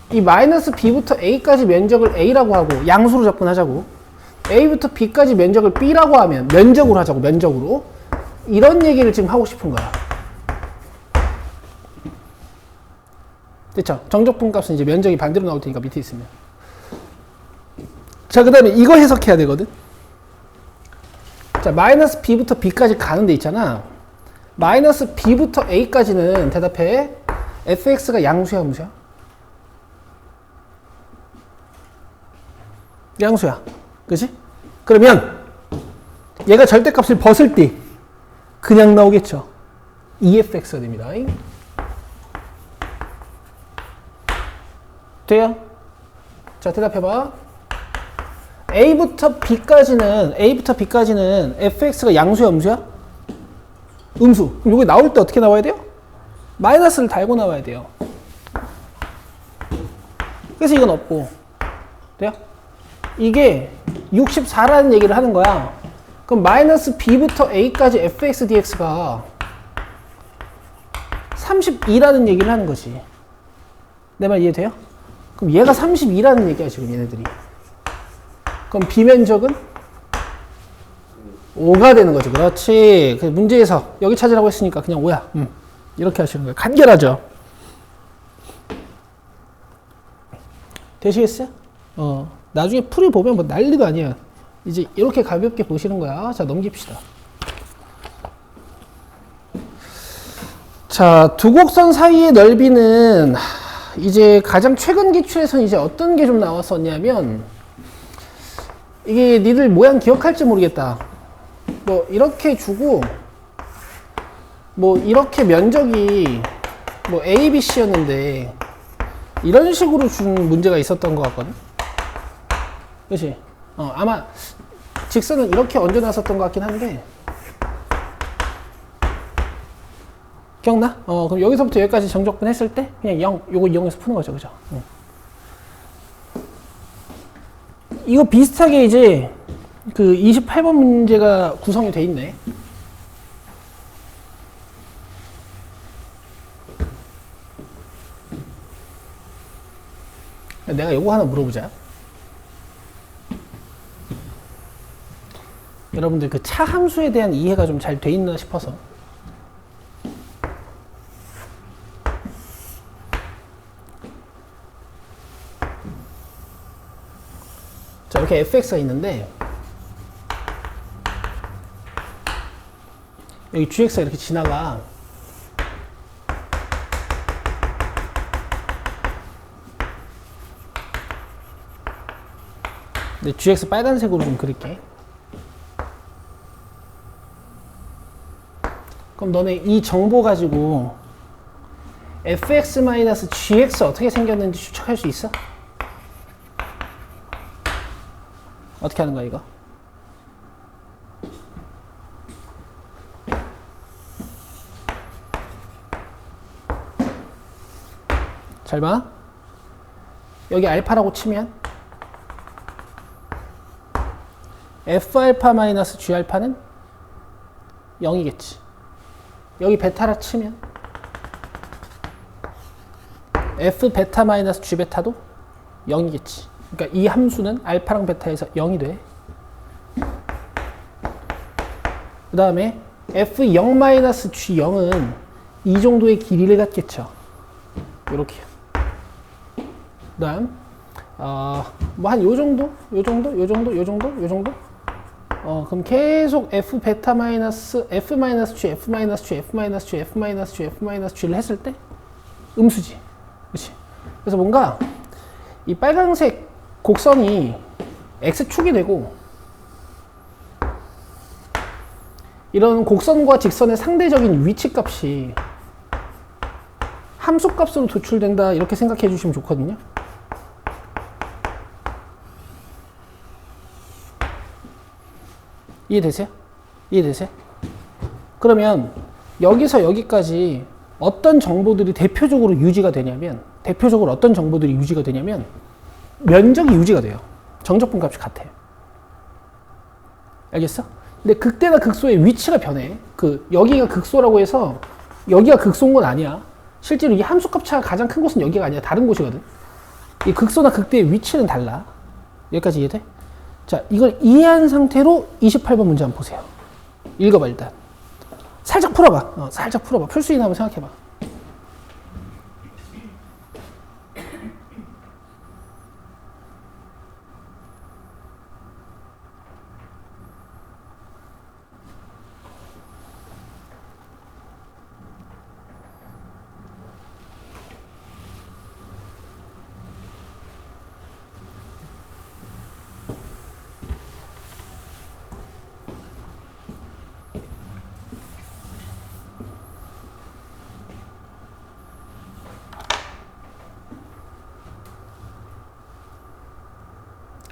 이 마이너스 b부터 a까지 면적을 a라고 하고 양수로 접근하자고, a부터 b까지 면적을 b라고 하면 면적으로 하자고, 면적으로. 이런 얘기를 지금 하고 싶은 거야. 됐죠? 정적분 값은 이제 면적이 반대로 나올 테니까 밑에 있으면. 자, 그 다음에 이거 해석해야 되거든. 자, 마이너스 b부터 b까지 가는 데 있잖아. 마이너스 b부터 a까지는 대답해. fx가 양수야, 음수야? 양수야. 그치? 그러면 얘가 절대값을 벗을 때 그냥 나오겠죠. EFX가 됩니다. 돼요? 자, 대답해봐. A부터 B까지는 fx가 양수야, 음수야? 음수. 그럼 이게 나올 때 어떻게 나와야 돼요? 마이너스를 달고 나와야 돼요. 그래서 이건 없고. 돼요? 이게 64라는 얘기를 하는 거야. 그럼 마이너스 b부터 a까지 fx dx가 32라는 얘기를 하는 거지. 내 말 이해돼요? 그럼 얘가 32라는 얘기야, 지금 얘네들이. 그럼 비면적은 5가 되는 거지. 그렇지. 그 문제에서 여기 찾으라고 했으니까 그냥 5야. 이렇게 하시는 거예요. 간결하죠? 되시겠어요? 나중에 풀이 보면 뭐 난리도 아니야. 이제 이렇게 가볍게 보시는 거야. 자, 넘깁시다. 자, 두 곡선 사이의 넓이는 이제 가장 최근 기출에서 이제 어떤 게 좀 나왔었냐면, 이게 니들 모양 기억할지 모르겠다. 뭐 이렇게 주고 뭐 이렇게 면적이 뭐 A, B, C였는데 이런 식으로 준 문제가 있었던 것 같거든. 그치? 아마 직선은 이렇게 얹어놨었던 것 같긴 한데, 기억나? 그럼 여기서부터 여기까지 정적분 했을 때 그냥 0, 요거 이용해서 푸는 거죠. 그죠? 이거 비슷하게 이제 그 28번 문제가 구성이 돼 있네. 내가 요거 하나 물어보자. 여러분들 그 차 함수에 대한 이해가 좀 잘 돼 있나 싶어서. 자, 이렇게 fx가 있는데 여기 gx가 이렇게 지나가. 근데 GX 빨간색으로 좀 그릴게. 그럼 너네 이 정보 가지고 fx-gx 어떻게 생겼는지 추측할 수 있어? 어떻게 하는 거야 이거? 잘 봐. 여기 알파라고 치면 Fα-G알파는 0이겠지. 여기 베타라 치면 Fβ-Gβ도 0이겠지. 그러니까 이 함수는 알파랑 베타에서 0이 돼. 그 다음에 F0-G0은 이 정도의 길이를 갖겠죠. 이렇게. 그 다음 뭐 한 요 정도? 요 정도? 요 정도? 요 정도? 요 정도? 그럼 계속 Fβ-F-G, F-G, F-G, F-G, F-G를 했을 때 음수지. 그렇지? 그래서 뭔가 이 빨간색 곡선이 X축이 되고 이런 곡선과 직선의 상대적인 위치값이 함수값으로 도출된다 이렇게 생각해 주시면 좋거든요. 이해되세요? 이해되세요? 그러면 여기서 여기까지 어떤 정보들이 대표적으로 유지가 되냐면 어떤 정보들이 유지가 되냐면 면적이 유지가 돼요. 정적분 값이 같아요. 알겠어? 근데 극대나 극소의 위치가 변해. 여기가 극소라고 해서 여기가 극소인 건 아니야. 실제로 이 함수값 차가 가장 큰 곳은 여기가 아니라 다른 곳이거든. 이 극소나 극대의 위치는 달라. 여기까지 이해돼? 자, 이걸 이해한 상태로 28번 문제 한번 보세요. 읽어봐, 일단. 살짝 풀어봐. 살짝 풀어봐. 풀 수 있나 한번 생각해봐.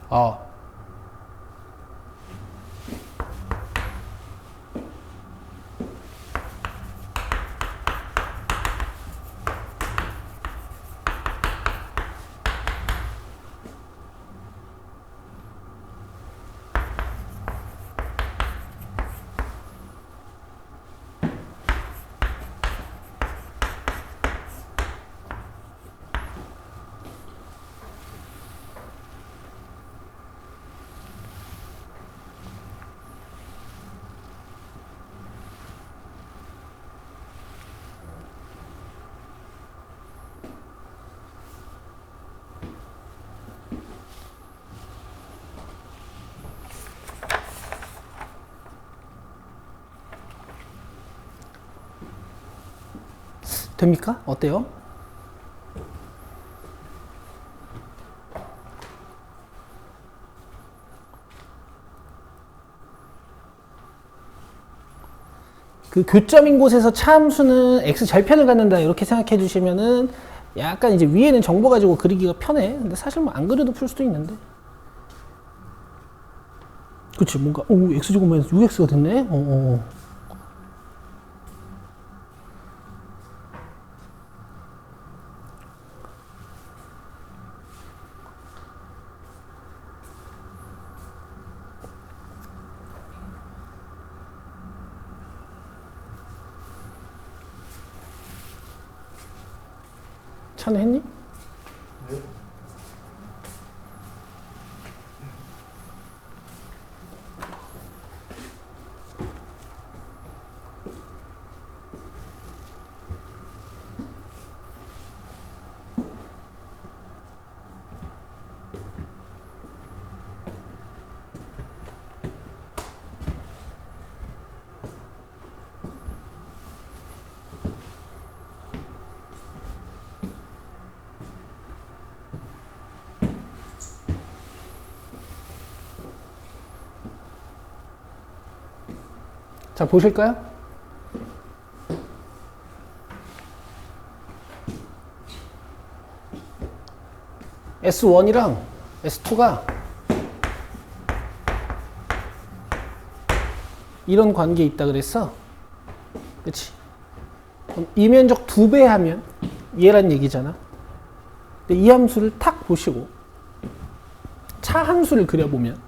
어. 됩니까? 어때요? 그 교점인 곳에서 차함수는 x 절편을 갖는다 이렇게 생각해 주시면은 약간 이제 위에는 정보 가지고 그리기가 편해. 근데 사실 뭐 안 그려도 풀 수도 있는데. 그치, 뭔가 x제곱 마이너스 6x가 됐네. 차는 했니? 네. 자, 보실까요? S1이랑 S2가 이런 관계에 있다 그랬어. 그치? 그럼 이 면적 2배 하면 얘란 얘기잖아. 근데 이 함수를 탁 보시고 차 함수를 그려보면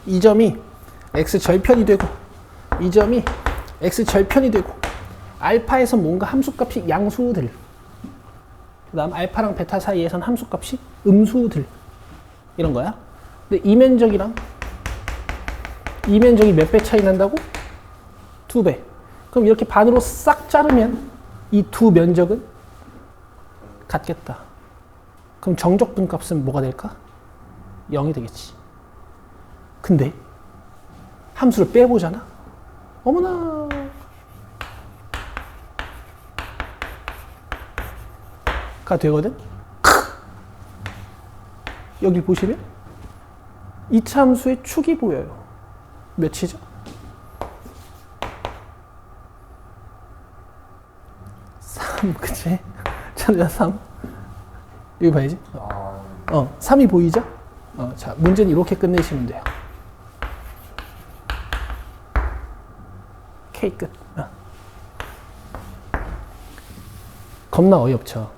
이 점이 x 절편이 되고 이 점이 x 절편이 되고 알파에서 뭔가 함수값이 양수들, 그 다음 알파랑 베타 사이에선 함수값이 음수들, 이런 거야. 근데 이 면적이랑 이 면적이 몇 배 차이 난다고? 2배. 그럼 이렇게 반으로 싹 자르면 이 두 면적은 같겠다. 그럼 정적분 값은 뭐가 될까? 0이 되겠지. 근데 함수를 빼보잖아. 어머나. 가 되거든. 여기 보시면 이차 함수의 축이 보여요. 몇이죠? 3, 그치? 찾아 3. 여기 봐야지. 3이 보이죠? 자, 문제는 이렇게 끝내시면 돼요. K 끝. 겁나 어이없죠.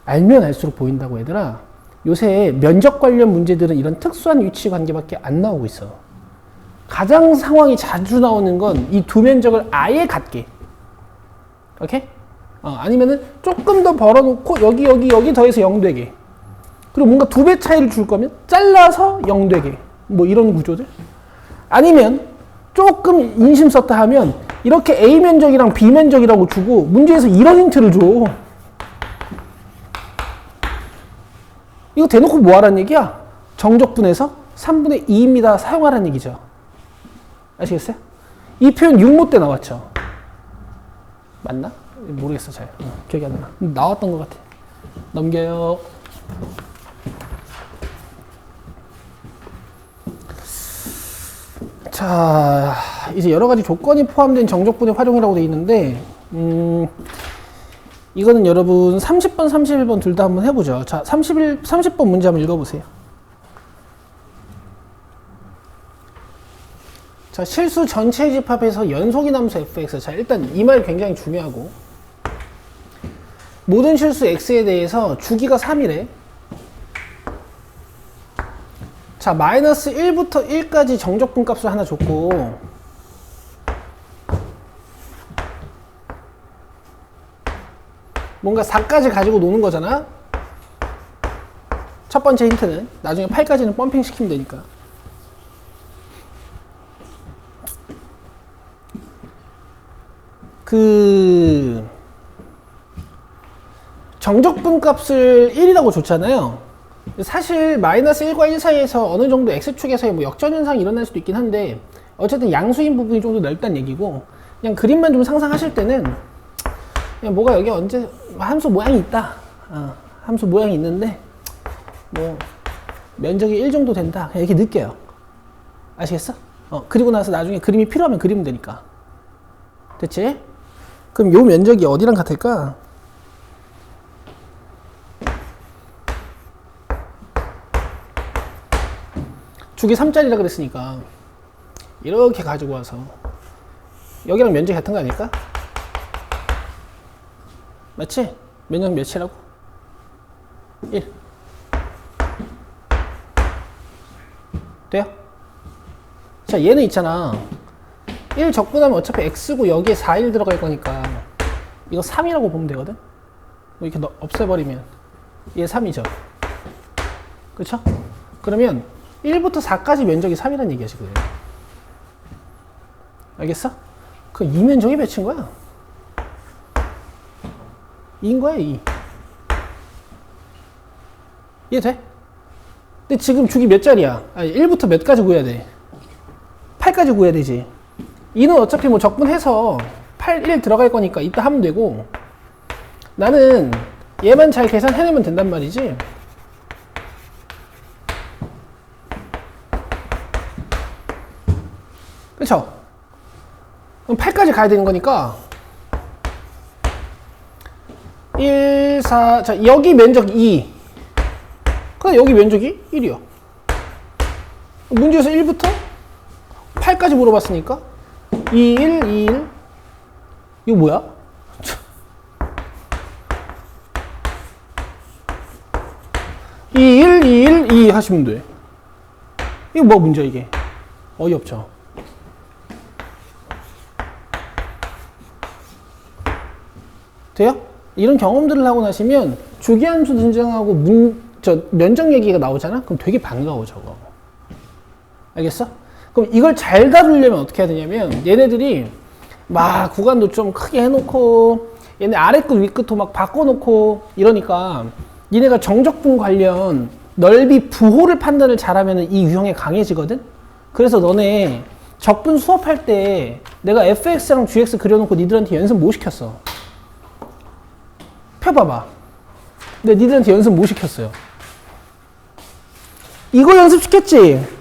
알면 알수록 보인다고 얘들아. 요새 면적 관련 문제들은 이런 특수한 위치 관계밖에 안 나오고 있어. 가장 상황이 자주 나오는 건 이 두 면적을 아예 같게. 오케이? 아니면은 조금 더 벌어놓고 여기 더해서 0 되게. 그리고 뭔가 2배 차이를 줄 거면 잘라서 0 되게. 뭐 이런 구조들. 아니면 조금 인심 썼다 하면 이렇게 A 면적이랑 B 면적이라고 주고 문제에서 이런 힌트를 줘. 이거 대놓고 뭐 하라는 얘기야? 정적분에서 3분의 2입니다. 사용하라는 얘기죠. 아시겠어요? 이 표현 6모 때 나왔죠. 맞나? 모르겠어 잘. 기억이 안 나. 나왔던 것 같아. 넘겨요. 자, 이제 여러 가지 조건이 포함된 정적분의 활용이라고 되어 있는데, 이거는 여러분 30번, 31번 둘 다 한번 해보죠. 자, 30번 문제 한번 읽어보세요. 자, 실수 전체 집합에서 연속인 함수 fx. 자, 일단 이 말 굉장히 중요하고, 모든 실수 x에 대해서 주기가 3이래. 자, 마이너스 1부터 1까지 정적분 값을 하나 줬고, 뭔가 4까지 가지고 노는 거잖아. 첫 번째 힌트는 나중에 8까지는 펌핑 시키면 되니까. 정적분 값을 1이라고 줬잖아요. 사실 마이너스 1과 1 사이에서 어느 정도 x축에서의 뭐 역전현상이 일어날 수도 있긴 한데, 어쨌든 양수인 부분이 좀 더 넓다는 얘기고, 그냥 그림만 좀 상상하실 때는 그냥 뭐가 여기 언제 함수 모양이 있다. 함수 모양이 있는데 뭐 면적이 1 정도 된다. 그냥 이렇게 느껴요. 아시겠어? 그리고 나서 나중에 그림이 필요하면 그리면 되니까. 됐지? 그럼 요 면적이 어디랑 같을까? 주기 3짜리라 그랬으니까 이렇게 가지고 와서 여기랑 면적이 같은 거 아닐까? 맞지? 면적 몇이라고? 1. 돼요? 자, 얘는 있잖아. 1 적분하면 어차피 x고 여기에 4, 1 들어갈 거니까 이거 3이라고 보면 되거든? 이렇게 없애버리면 얘 3이죠. 그쵸? 그러면 1부터 4까지 면적이 3이라는 얘기야, 지금. 알겠어? 그 이 면적이 몇인 거야? 2인 거야, 2. 이해돼? 근데 지금 주기 몇 자리야? 아니, 1부터 몇 까지 구해야 돼? 8까지 구해야 되지. 2는 어차피 뭐 적분해서 8, 1 들어갈 거니까 이따 하면 되고, 나는 얘만 잘 계산해내면 된단 말이지. 그쵸? 그럼 8까지 가야 되는 거니까 1, 4, 자 여기 면적 2 근데 여기 면적이 1이요. 문제에서 1부터 8까지 물어봤으니까 2, 1, 2, 1 이거 뭐야? 2, 1, 2, 1, 2 하시면 돼. 이거 뭐 문제야 이게? 어이없죠. 돼요? 이런 경험들을 하고 나시면 주기함수 등장하고 면적 얘기가 나오잖아? 그럼 되게 반가워 저거. 알겠어? 그럼 이걸 잘 다루려면 어떻게 해야 되냐면 얘네들이 막 구간도 좀 크게 해놓고 얘네 아래 끝 위 끝도 막 바꿔놓고 이러니까 니네가 정적분 관련 넓이 부호를 판단을 잘하면 이 유형에 강해지거든? 그래서 너네 적분 수업할 때 내가 fx랑 gx 그려놓고 니들한테 연습 못 시켰어. 펴봐봐. 근데 니들한테 연습 못 시켰어요. 이거 연습 시켰지?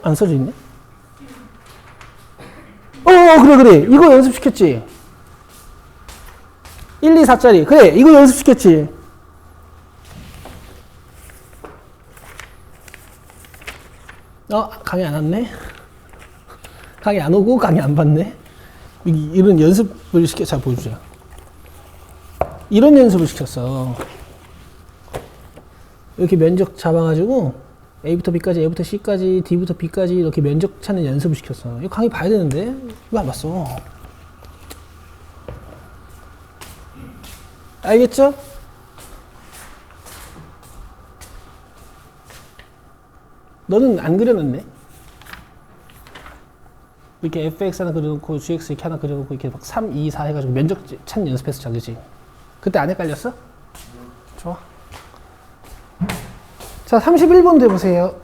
안 써져 있네? 그래. 이거 연습 시켰지? 1, 2, 4짜리. 그래, 이거 연습 시켰지? 강의 안 왔네? 강의 안 오고 강의 안 받네? 이런 연습을 자, 보여주자. 이런 연습을 시켰어. 이렇게 면적 잡아가지고 A부터 B까지, A부터 C까지, D부터 B까지 이렇게 면적 찾는 연습을 시켰어. 이거 강의 봐야 되는데 왜 안 봤어? 알겠죠? 너는 안 그려놨네? 이렇게 fx 하나 그려놓고 gx 이렇게 하나 그려놓고 이렇게 막 3, 2, 4 해가지고 면적 찾는 연습했어, 그지? 그때 안 헷갈렸어? 좋아. 자, 31번도 해보세요.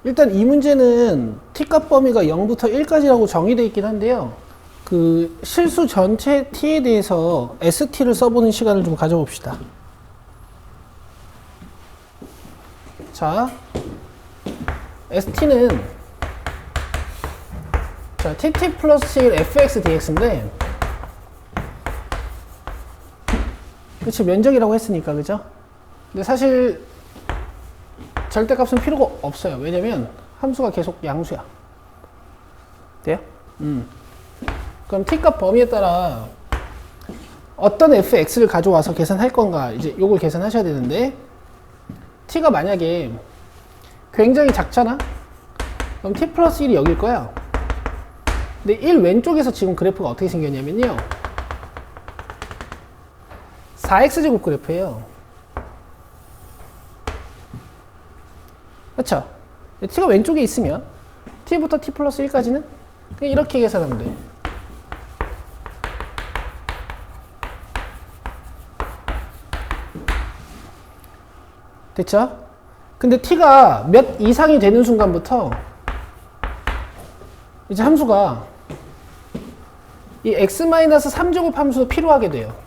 일단 이 문제는 t값 범위가 0부터 1까지라고 정의되어 있긴 한데요. 그 실수 전체 t에 대해서 st를 써보는 시간을 좀 가져봅시다. 자, st는 자, tt 플러스 1 fx dx인데 그치, 면적이라고 했으니까, 그죠? 근데 사실 절대값은 필요가 없어요. 왜냐면 함수가 계속 양수야. 돼요? 그럼 t값 범위에 따라 어떤 fx를 가져와서 계산할 건가, 이제 요걸 계산하셔야 되는데, t가 만약에 굉장히 작잖아? 그럼 t 플러스 1이 여길 거야. 근데 1 왼쪽에서 지금 그래프가 어떻게 생겼냐면요, 4x제곱 그래프예요. 그쵸? t가 왼쪽에 있으면 t부터 t 플러스 1까지는 그냥 이렇게 계산하면 돼. 됐죠? 근데 t가 몇 이상이 되는 순간부터 이제 함수가 이 x-3제곱 함수도 필요하게 돼요.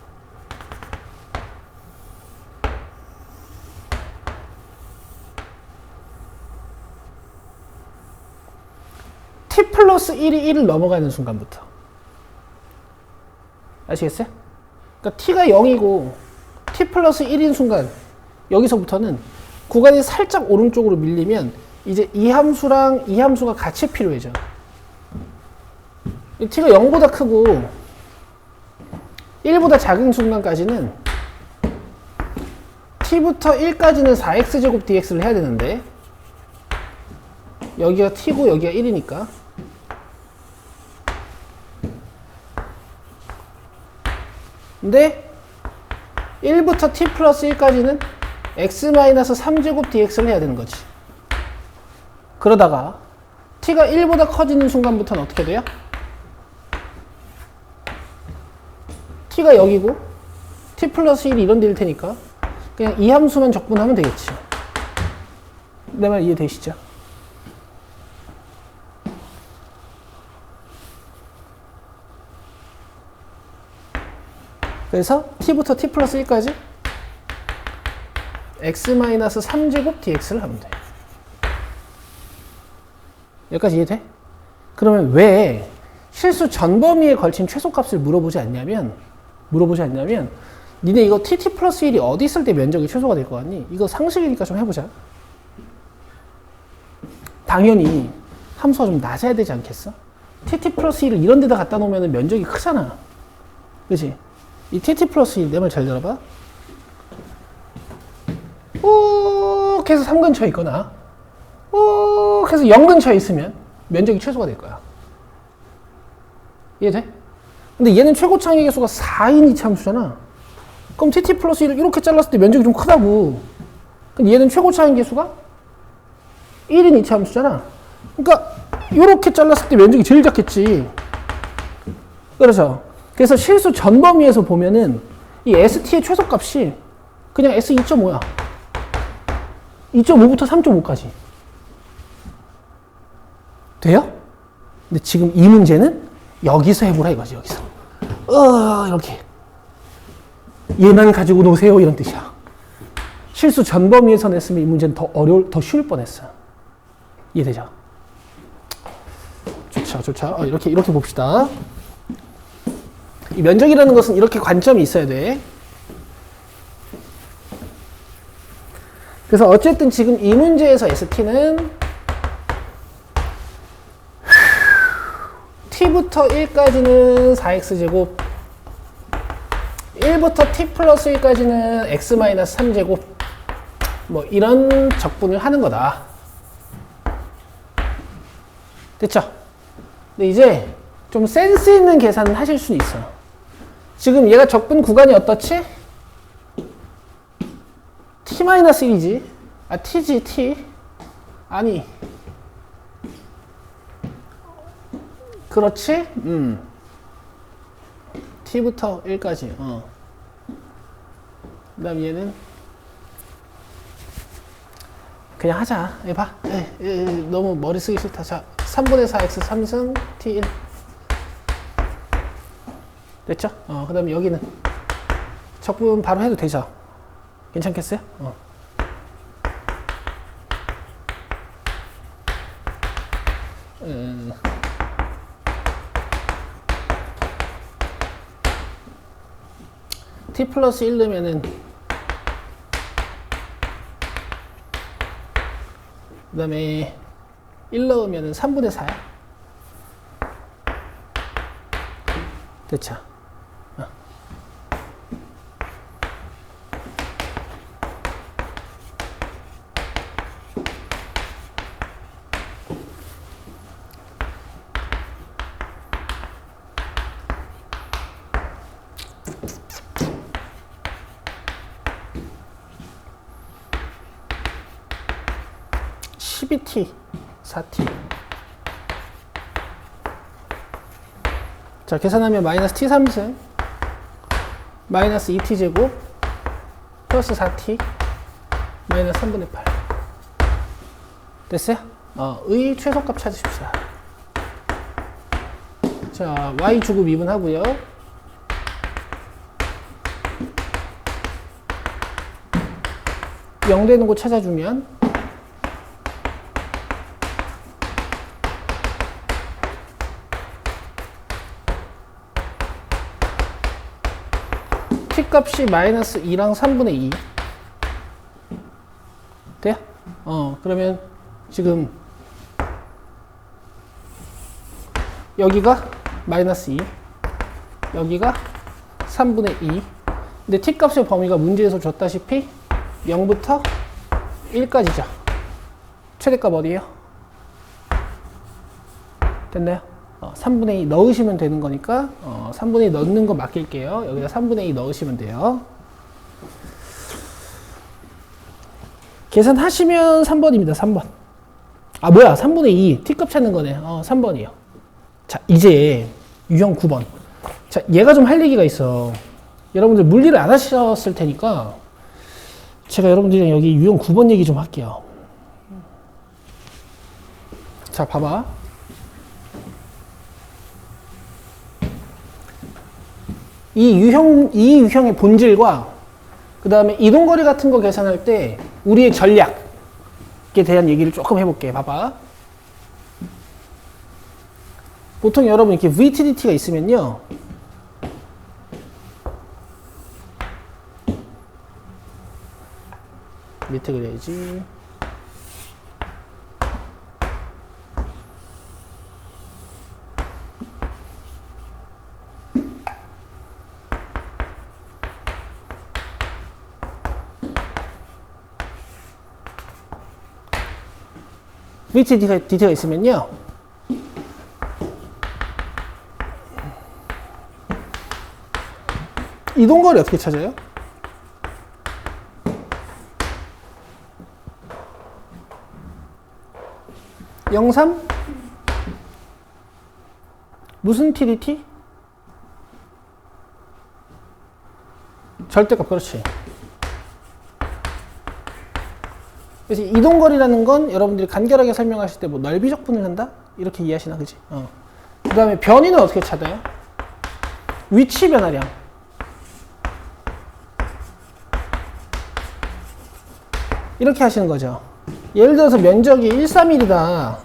t 플러스 1이 1을 넘어가는 순간부터. 아시겠어요? 그러니까 t가 0이고 t 플러스 1인 순간, 여기서부터는 구간이 살짝 오른쪽으로 밀리면 이제 이 함수랑 이 함수가 같이 필요해져. t가 0보다 크고 1보다 작은 순간까지는 t부터 1까지는 4x제곱 dx를 해야 되는데, 여기가 t고 여기가 1이니까 근데 1부터 t 플러스 1까지는 x-3제곱 dx를 해야 되는 거지. 그러다가 t가 1보다 커지는 순간부터는 어떻게 돼요? t가 여기고 t 플러스 1이 이런 데일 테니까 그냥 이 함수만 적분하면 되겠지. 내 말 이해되시죠? 그래서 t부터 t 플러스 1까지 x-3제곱 dx를 하면 돼. 여기까지 이해돼? 그러면 왜 실수 전 범위에 걸친 최소값을 물어보지 않냐면 니네 이거 tt 플러스 1이 어디 있을 때 면적이 최소가 될 거 같니? 이거 상식이니까 좀 해보자. 당연히 함수가 좀 낮아야 되지 않겠어? tt 플러스 1을 이런 데다 갖다 놓으면 면적이 크잖아. 그치? 이 tt 플러스 1, 내 말 잘 들어봐. 꼭 해서 3 근처에 있거나 꼭 해서 0 근처에 있으면 면적이 최소가 될 거야. 이해돼? 근데 얘는 최고 창의 개수가 4인 이차함수잖아. 그럼 tt 플러스 1을 이렇게 잘랐을 때 면적이 좀 크다고. 근데 얘는 최고 창의 개수가 1인 이차함수잖아. 그러니까 이렇게 잘랐을 때 면적이 제일 작겠지. 그렇죠? 그래서 실수 전 범위에서 보면은 이 ST의 최소값이 그냥 S 2.5야. 2.5부터 3.5까지. 돼요? 근데 지금 이 문제는 여기서 해보라 이거지, 여기서. 이렇게. 얘만 가지고 노세요, 이런 뜻이야. 실수 전 범위에서 냈으면 이 문제는 더 쉬울 뻔했어. 이해되죠? 좋죠. 이렇게 봅시다. 이 면적이라는 것은 이렇게 관점이 있어야 돼. 그래서 어쨌든 지금 이 문제에서 ST는 t부터 1까지는 4x제곱 1부터 t 플러스 1까지는 x-3제곱 뭐 이런 적분을 하는 거다. 됐죠? 근데 이제 좀 센스 있는 계산을 하실 수는 있어. 지금 얘가 적분 구간이 어떻지? t-1이지. t지, t. 아니. 그렇지? t부터 1까지. 그 다음 얘는 그냥 하자. 봐. 너무 머리 쓰기 싫다. 자, 3분의 4x 3승 t1. 됐죠? 그 다음에 여기는 적분 바로 해도 되죠? 괜찮겠어요? t 플러스 1 넣으면은 그 다음에 1 넣으면은 3분의 4야. 됐죠? 12t, 4t. 자, 계산하면 마이너스 t 3승, 마이너스 2t 제곱, 플러스 4t, 마이너스 3분의 8. 됐어요? 의 최소값 찾으십시다. 자, y 주고 미분하고요. 영 되는 곳 찾아주면 t값이 마이너스 2랑 3분의 2 돼요? 그러면 지금 여기가 마이너스 2 여기가 3분의 2 근데 t값의 범위가 문제에서 줬다시피 0부터 1까지죠. 최대값 어디에요? 됐나요? 3분의 2 넣으시면 되는 거니까 3분의 2 넣는 거 맡길게요. 여기다 3분의 2 넣으시면 돼요. 계산하시면 3번입니다. 3번. 아 뭐야 3분의 2 t값 찾는 거네. 3번이요. 자 이제 유형 9번. 자 얘가 좀 할 얘기가 있어. 여러분들 물리를 안 하셨을 테니까 제가 여러분들이랑 여기 유형 9번 얘기 좀 할게요. 자 봐봐. 이 유형의 본질과 그 다음에 이동거리 같은 거 계산할 때 우리의 전략에 대한 얘기를 조금 해볼게. 봐봐. 보통 여러분 이렇게 VTDT가 있으면요. 밑에 그려야지. VTDT가 있으면요. 이동거리 어떻게 찾아요? (0,3) 무슨 TDT? 절대값. 그렇지. 그래서 이동거리라는 건 여러분들이 간결하게 설명하실 때 뭐 넓이 적분을 한다? 이렇게 이해하시나, 그지? 그 다음에 변이는 어떻게 찾아요? 위치 변화량. 이렇게 하시는 거죠. 예를 들어서 면적이 131이다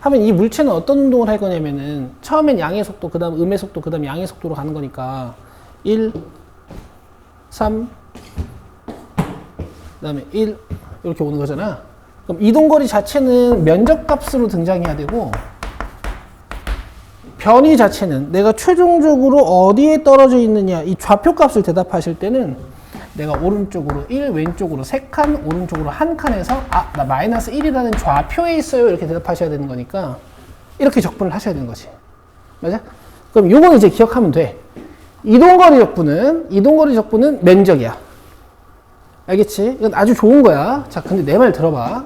하면 이 물체는 어떤 운동을 할 거냐면은 처음엔 양의 속도, 그 다음 음의 속도, 그 다음 양의 속도로 가는 거니까 1, 3, 그 다음에 1 이렇게 오는 거잖아. 그럼 이동거리 자체는 면적값으로 등장해야 되고 변이 자체는 내가 최종적으로 어디에 떨어져 있느냐 이 좌표값을 대답하실 때는 내가 오른쪽으로 1, 왼쪽으로 3칸, 오른쪽으로 1칸에서 나 마이너스 1이라는 좌표에 있어요 이렇게 대답하셔야 되는 거니까 이렇게 적분을 하셔야 되는 거지. 맞아? 그럼 요거는 이제 기억하면 돼. 이동거리 적분은 면적이야. 알겠지? 이건 아주 좋은 거야. 자, 근데 내 말 들어봐.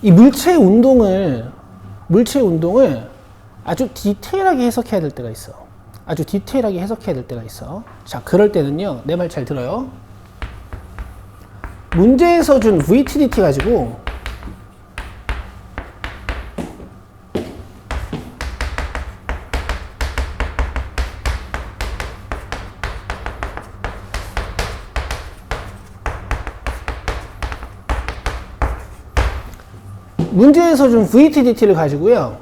이 물체의 운동을 아주 디테일하게 해석해야 될 때가 있어. 자, 그럴 때는요, 내 말 잘 들어요. 문제에서 준 VTDT 가지고 문제에서 준 VTDT를 가지고요.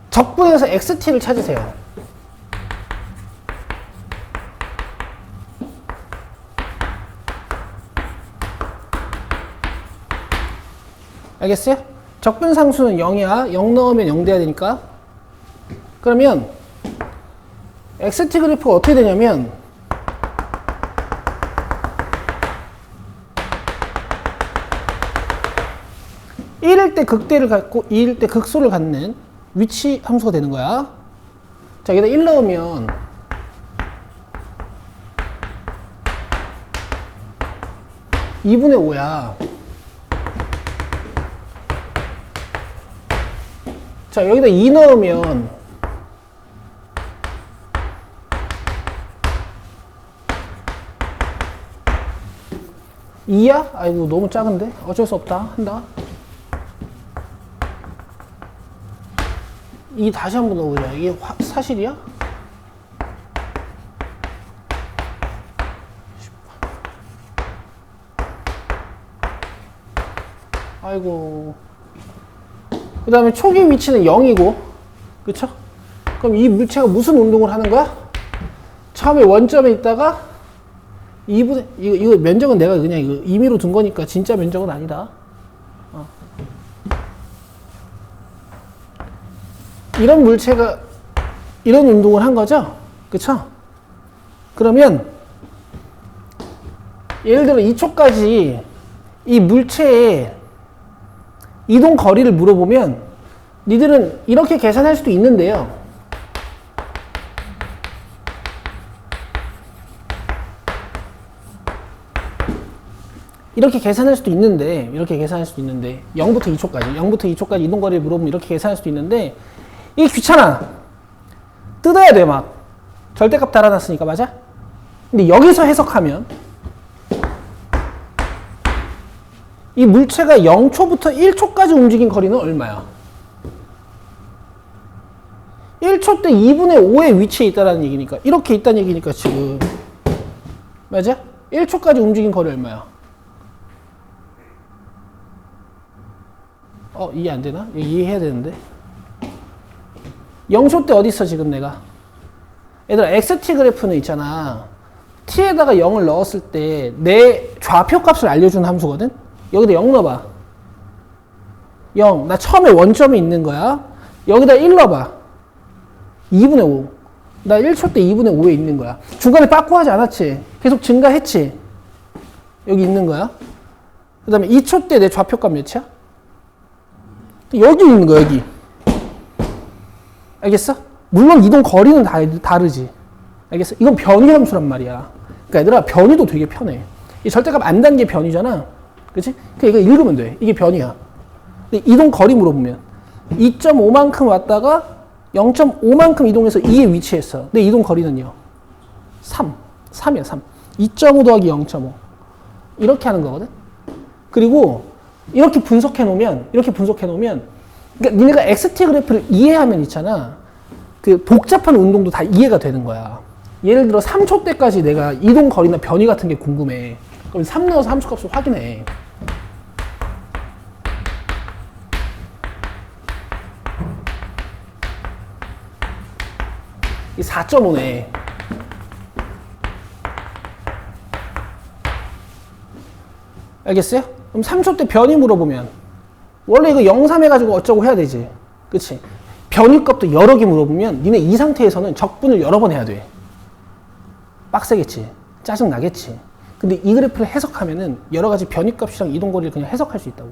적분해서 XT를 찾으세요. 알겠어요? 적분 상수는 0이야. 0 넣으면 0 돼야 되니까. 그러면 XT 그래프가 어떻게 되냐면 1일 때 극대를 갖고 2일 때 극소를 갖는 위치 함수가 되는 거야. 자, 여기다 1 넣으면 (2분의 5야) 자, 여기다 2 넣으면 (2야) 아이고 너무 작은데? 어쩔 수 없다. 한다. 2 다시 한번 넣어보자. 이게 사실이야? 아이고. 그 다음에 초기 위치는 0이고, 그쵸? 그럼 이 물체가 무슨 운동을 하는 거야? 처음에 원점에 있다가 2분의, 이거 면적은 내가 그냥 이거 임의로 둔 거니까 진짜 면적은 아니다. 이런 물체가 이런 운동을 한 거죠? 그쵸? 그러면 예를 들어 2초까지 이 물체의 이동 거리를 물어보면 니들은 이렇게 계산할 수도 있는데요. 이렇게 계산할 수도 있는데 0부터 2초까지 이동 거리를 물어보면 이렇게 계산할 수도 있는데 이게 귀찮아. 뜯어야 돼 막. 절대값 달아놨으니까 맞아? 근데 여기서 해석하면 이 물체가 0초부터 1초까지 움직인 거리는 얼마야? 1초 때 2분의 5의 위치에 있다는 얘기니까 이렇게 있다는 얘기니까 지금 맞아? 1초까지 움직인 거리 얼마야? 이해 안 되나? 이해해야 되는데 0초 때 어디 있어 지금 내가? 얘들아 xt 그래프는 있잖아. t에다가 0을 넣었을 때 내 좌표 값을 알려주는 함수거든? 여기다 0 넣어봐. 0. 나 처음에 원점이 있는 거야. 여기다 1 넣어봐. 2분의 5. 나 1초 때 2분의 5에 있는 거야. 중간에 빠꾸하지 않았지? 계속 증가했지? 여기 있는 거야. 그 다음에 2초 때 내 좌표값 몇이야? 여기 있는 거야, 여기. 알겠어? 물론 이동 거리는 다르지. 알겠어? 이건 변이 함수란 말이야. 그러니까 얘들아, 변이도 되게 편해. 이 절대값 안 단 게 변이잖아. 그치? 그러니까 이거 읽으면 돼. 이게 변이야. 근데 이동 거리 물어보면 2.5만큼 왔다가 0.5만큼 이동해서 2에 위치했어. 근데 이동 거리는요? 3. 3이야, 3. 2.5 더하기 0.5. 이렇게 하는 거거든? 그리고 이렇게 분석해 놓으면, 그러니까 니네가 xt 그래프를 이해하면 있잖아. 그 복잡한 운동도 다 이해가 되는 거야. 예를 들어 3초 때까지 내가 이동 거리나 변이 같은 게 궁금해. 그럼 3 넣어서 함수 값을 확인해. 이 4.5네. 알겠어요? 그럼 3초 때 변이 물어보면 원래 이거 0, 3 해가지고 어쩌고 해야 되지. 그치? 변이 값도 여러 개 물어보면 니네 이 상태에서는 적분을 여러 번 해야 돼. 빡세겠지. 짜증 나겠지. 근데 이 그래프를 해석하면은 여러 가지 변이 값이랑 이동 거리를 그냥 해석할 수 있다고.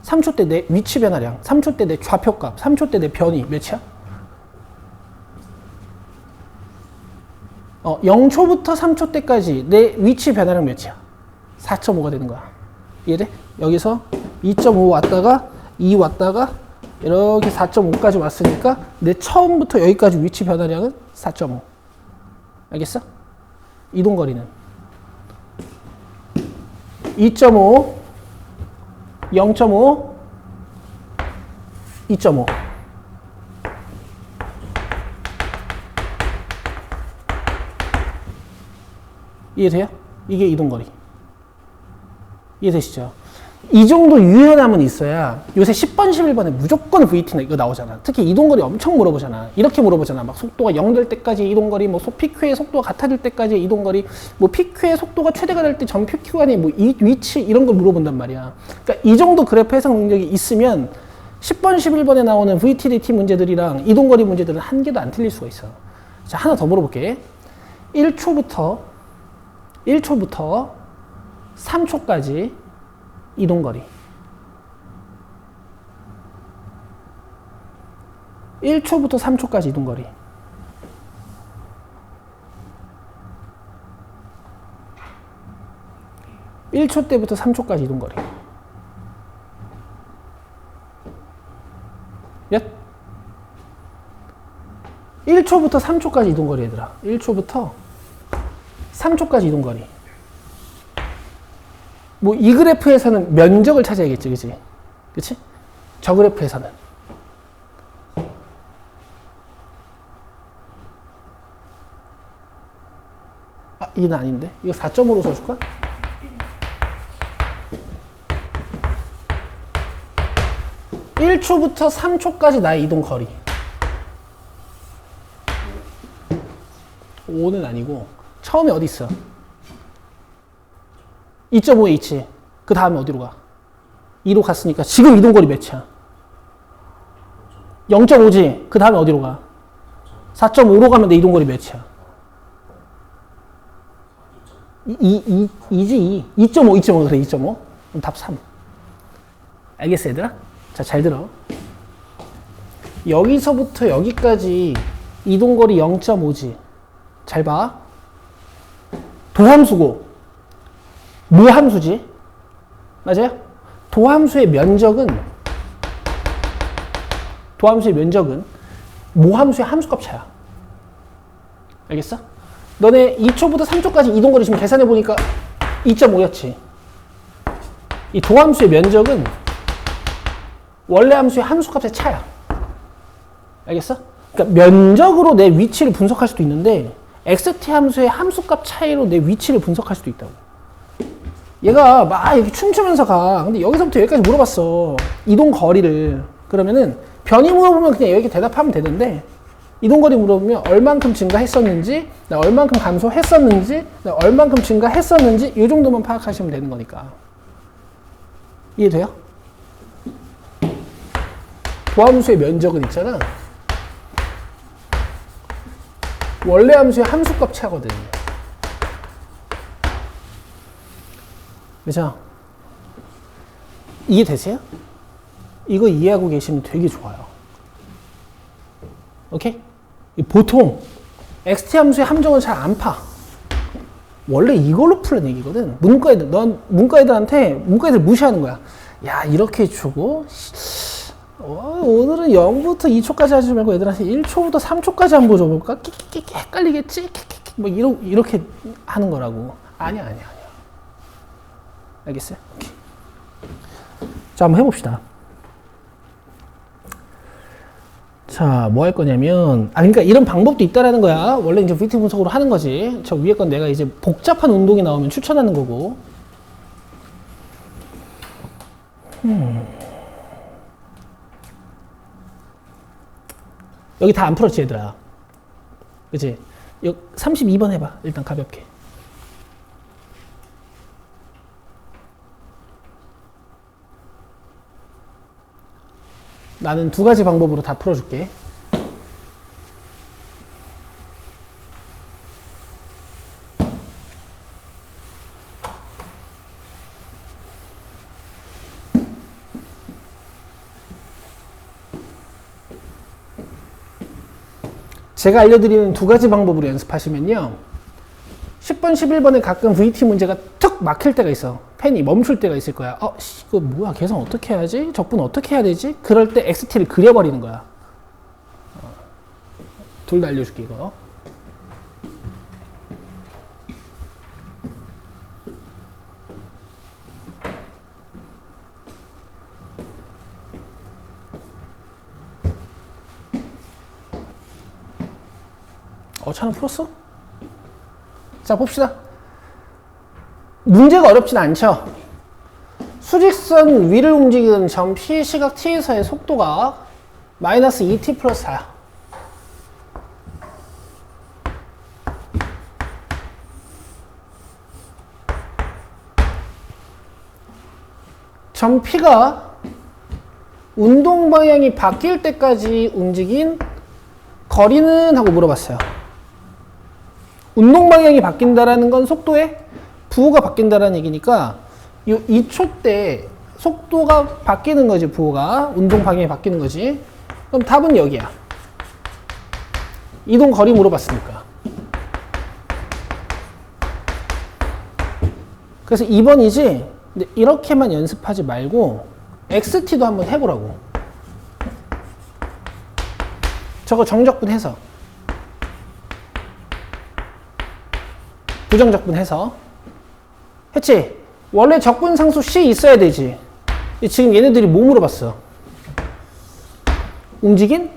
3초 때 내 위치 변화량, 3초 때 내 좌표 값, 3초 때 내 변이 몇이야? 0초부터 3초 때까지 내 위치 변화량 몇이야? 4.5가 되는 거야. 이해돼? 여기서 2.5 왔다가 2 왔다가 이렇게 4.5까지 왔으니까 내 처음부터 여기까지 위치 변화량은 4.5. 알겠어? 이동 거리는 2.5, 0.5, 2.5. 이해돼요? 이게 이동거리. 이해되시죠? 이 정도 유연함은 있어야 요새 10번, 11번에 무조건 VT나 이거 나오잖아. 특히 이동거리 엄청 물어보잖아. 이렇게 물어보잖아. 막 속도가 0 될 때까지 이동거리, 뭐 PQ의 속도가 같아질 때까지 이동거리, 뭐 PQ의 속도가 최대가 될 때 전 PQ 간의 뭐 위치 이런 걸 물어본단 말이야. 그러니까 이 정도 그래프 해석 능력이 있으면 10번, 11번에 나오는 VTDT 문제들이랑 이동거리 문제들은 한 개도 안 틀릴 수가 있어. 자, 하나 더 물어볼게. 1초부터 3초까지 이동거리. 1초부터 3초까지 이동거리. (1초) 때부터 3초까지 이동거리. 몇? 1초부터 3초까지 이동거리 얘들아. 1초부터 3초까지 이동거리. 뭐 이 그래프에서는 면적을 찾아야겠지, 그치? 그치? 저 그래프에서는. 아, 이건 아닌데? 이거 4.5로 써줄까? (1초부터) (3초까지) 나의 이동 거리. 5는 아니고 처음에 어디 있어? 2.5에 있지. 그 다음에 어디로 가? 2로 갔으니까 지금 이동거리 몇이야? 0.5지. 그 다음에 어디로 가? 4.5로 가면 내 이동거리 몇이야? 2지 2.5 그래 2.5 그럼 답 3. 알겠어 얘들아? 자 잘 들어. 여기서부터 여기까지 이동거리 0.5지. 잘 봐. 도함수고 무함수지. 맞아요? 도함수의 면적은 모함수의 함수값 차야. 알겠어? 너네 2초부터 3초까지 이동거리 지금 계산해보니까 2.5였지. 이 도함수의 면적은 원래 함수의 함수값의 차야. 알겠어? 그러니까 면적으로 내 위치를 분석할 수도 있는데 xt 함수의 함수값 차이로 내 위치를 분석할 수도 있다고. 얘가 막 이렇게 춤추면서 가. 근데 여기서부터 여기까지 물어봤어. 이동 거리를. 그러면은 변이 물어보면 그냥 여기 대답하면 되는데 이동거리 물어보면 얼만큼 증가했었는지, 얼만큼 감소했었는지, 얼만큼 증가했었는지 이 정도만 파악하시면 되는 거니까. 이해돼요? 도함수의 면적은 있잖아. 원래 함수의 함수값 차거든. 그죠? 이해되세요? 이거 이해하고 계시면 되게 좋아요. 오케이? 보통 xt 함수의 함정은 잘 안 파. 원래 이걸로 풀는 얘기거든. 문과애들, 넌 문과애들 무시하는 거야. 야, 이렇게 주고 오늘은 0부터 2초까지 하지 말고 얘들한테 1초부터 3초까지 한번 줘볼까? 헷갈리겠지? 뭐 이렇게 하는 거라고. 아니야. 알겠어요? 오케이. 자, 한번 해봅시다. 자, 뭐 할 거냐면, 그러니까 이런 방법도 있다라는 거야. 원래 이제 VT 분석으로 하는 거지. 저 위에 건 내가 이제 복잡한 운동이 나오면 추천하는 거고. 여기 다 안 풀었지, 얘들아. 그치? 여기 32번 해봐. 일단 가볍게. 나는 두 가지 방법으로 다 풀어줄게. 제가 알려드리는 두 가지 방법으로 연습하시면요. 10번, 11번에 가끔 VT 문제가 툭 막힐 때가 있어. 펜이 멈출 때가 있을 거야. 이거 뭐야? 계산 어떻게 해야지? 적분 어떻게 해야 되지? 그럴 때 XT를 그려버리는 거야. 둘 다 알려줄게, 이거. 차는 풀었어? 자, 봅시다. 문제가 어렵진 않죠? 수직선 위를 움직이는 점 P 시각 T에서의 속도가 마이너스 2T 플러스 4야. 점 P가 운동 방향이 바뀔 때까지 움직인 거리는? 하고 물어봤어요. 운동 방향이 바뀐다라는 건 속도의 부호가 바뀐다라는 얘기니까 이 2초 때 속도가 바뀌는 거지, 부호가. 운동 방향이 바뀌는 거지. 그럼 답은 여기야. 이동 거리 물어봤으니까. 그래서 2번이지. 근데 이렇게만 연습하지 말고 XT도 한번 해보라고. 저거 정적분 해서. 부정적분 해서. 했지? 원래 적분 상수 C 있어야 되지. 지금 얘네들이 뭐 물어봤어? 움직인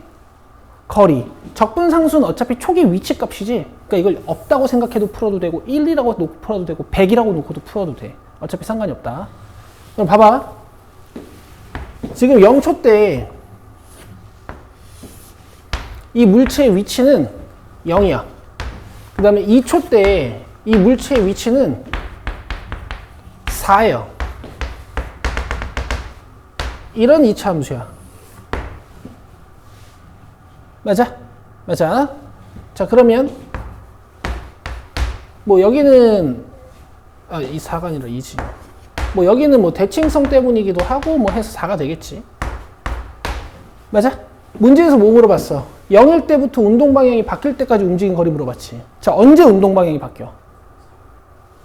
거리. 적분 상수는 어차피 초기 위치 값이지. 그러니까 이걸 없다고 생각해도 풀어도 되고 1, 2라고 놓고 풀어도 되고 100이라고 놓고도 풀어도 돼. 어차피 상관이 없다. 그럼 봐봐. 지금 0초 때 이 물체의 위치는 0이야. 그 다음에 2초 때 이 물체의 위치는 4예요. 이런 이차 함수야. 맞아? 맞아? 자, 그러면 뭐 여기는 이 4가 아니라 2지. 뭐 여기는 뭐 대칭성 때문이기도 하고 뭐 해서 4가 되겠지. 맞아? 문제에서 뭐 물어봤어? 0일 때부터 운동 방향이 바뀔 때까지 움직인 거리 물어봤지. 자, 언제 운동 방향이 바뀌어?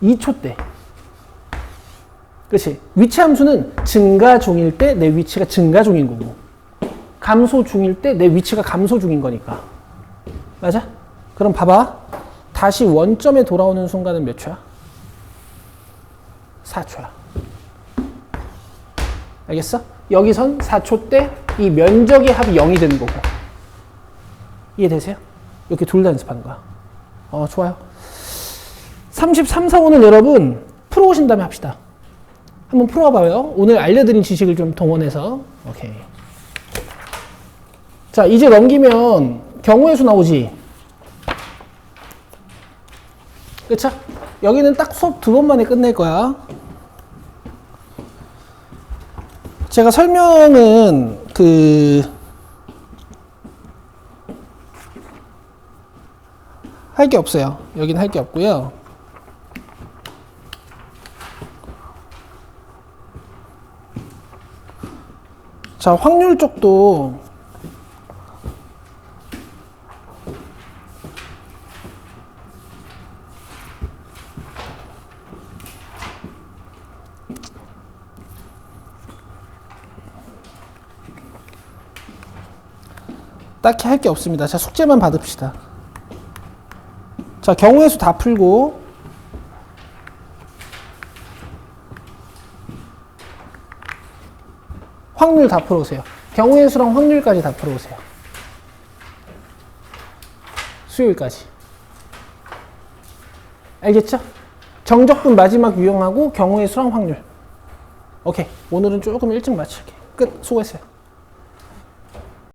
2초 때. 그렇지? 위치 함수는 증가 중일 때 내 위치가 증가 중인 거고, 감소 중일 때 내 위치가 감소 중인 거니까. 맞아? 그럼 봐봐. 다시 원점에 돌아오는 순간은 몇 초야? 4초야. 알겠어? 여기선 4초 때 이 면적의 합이 0이 되는 거고. 이해되세요? 이렇게 둘 다 연습하는 거야. 좋아요. 33, 4, 5는 여러분 풀어오신 다음에 합시다. 한번 풀어봐요. 오늘 알려드린 지식을 좀 동원해서. 오케이. 자, 이제 넘기면 경우의 수 나오지. 그쵸? 여기는 딱 수업 2번 만에 끝낼 거야. 제가 설명은 할 게 없어요. 여기는 할 게 없고요. 자, 확률 쪽도 딱히 할 게 없습니다. 자, 숙제만 받읍시다. 자, 경우의 수 다 풀고 확률 다 풀어오세요. 경우의 수랑 확률까지 다 풀어오세요. 수요일까지. 알겠죠? 정적분 마지막 유형하고 경우의 수랑 확률. 오케이. 오늘은 조금 일찍 마칠게. 끝. 수고했어요.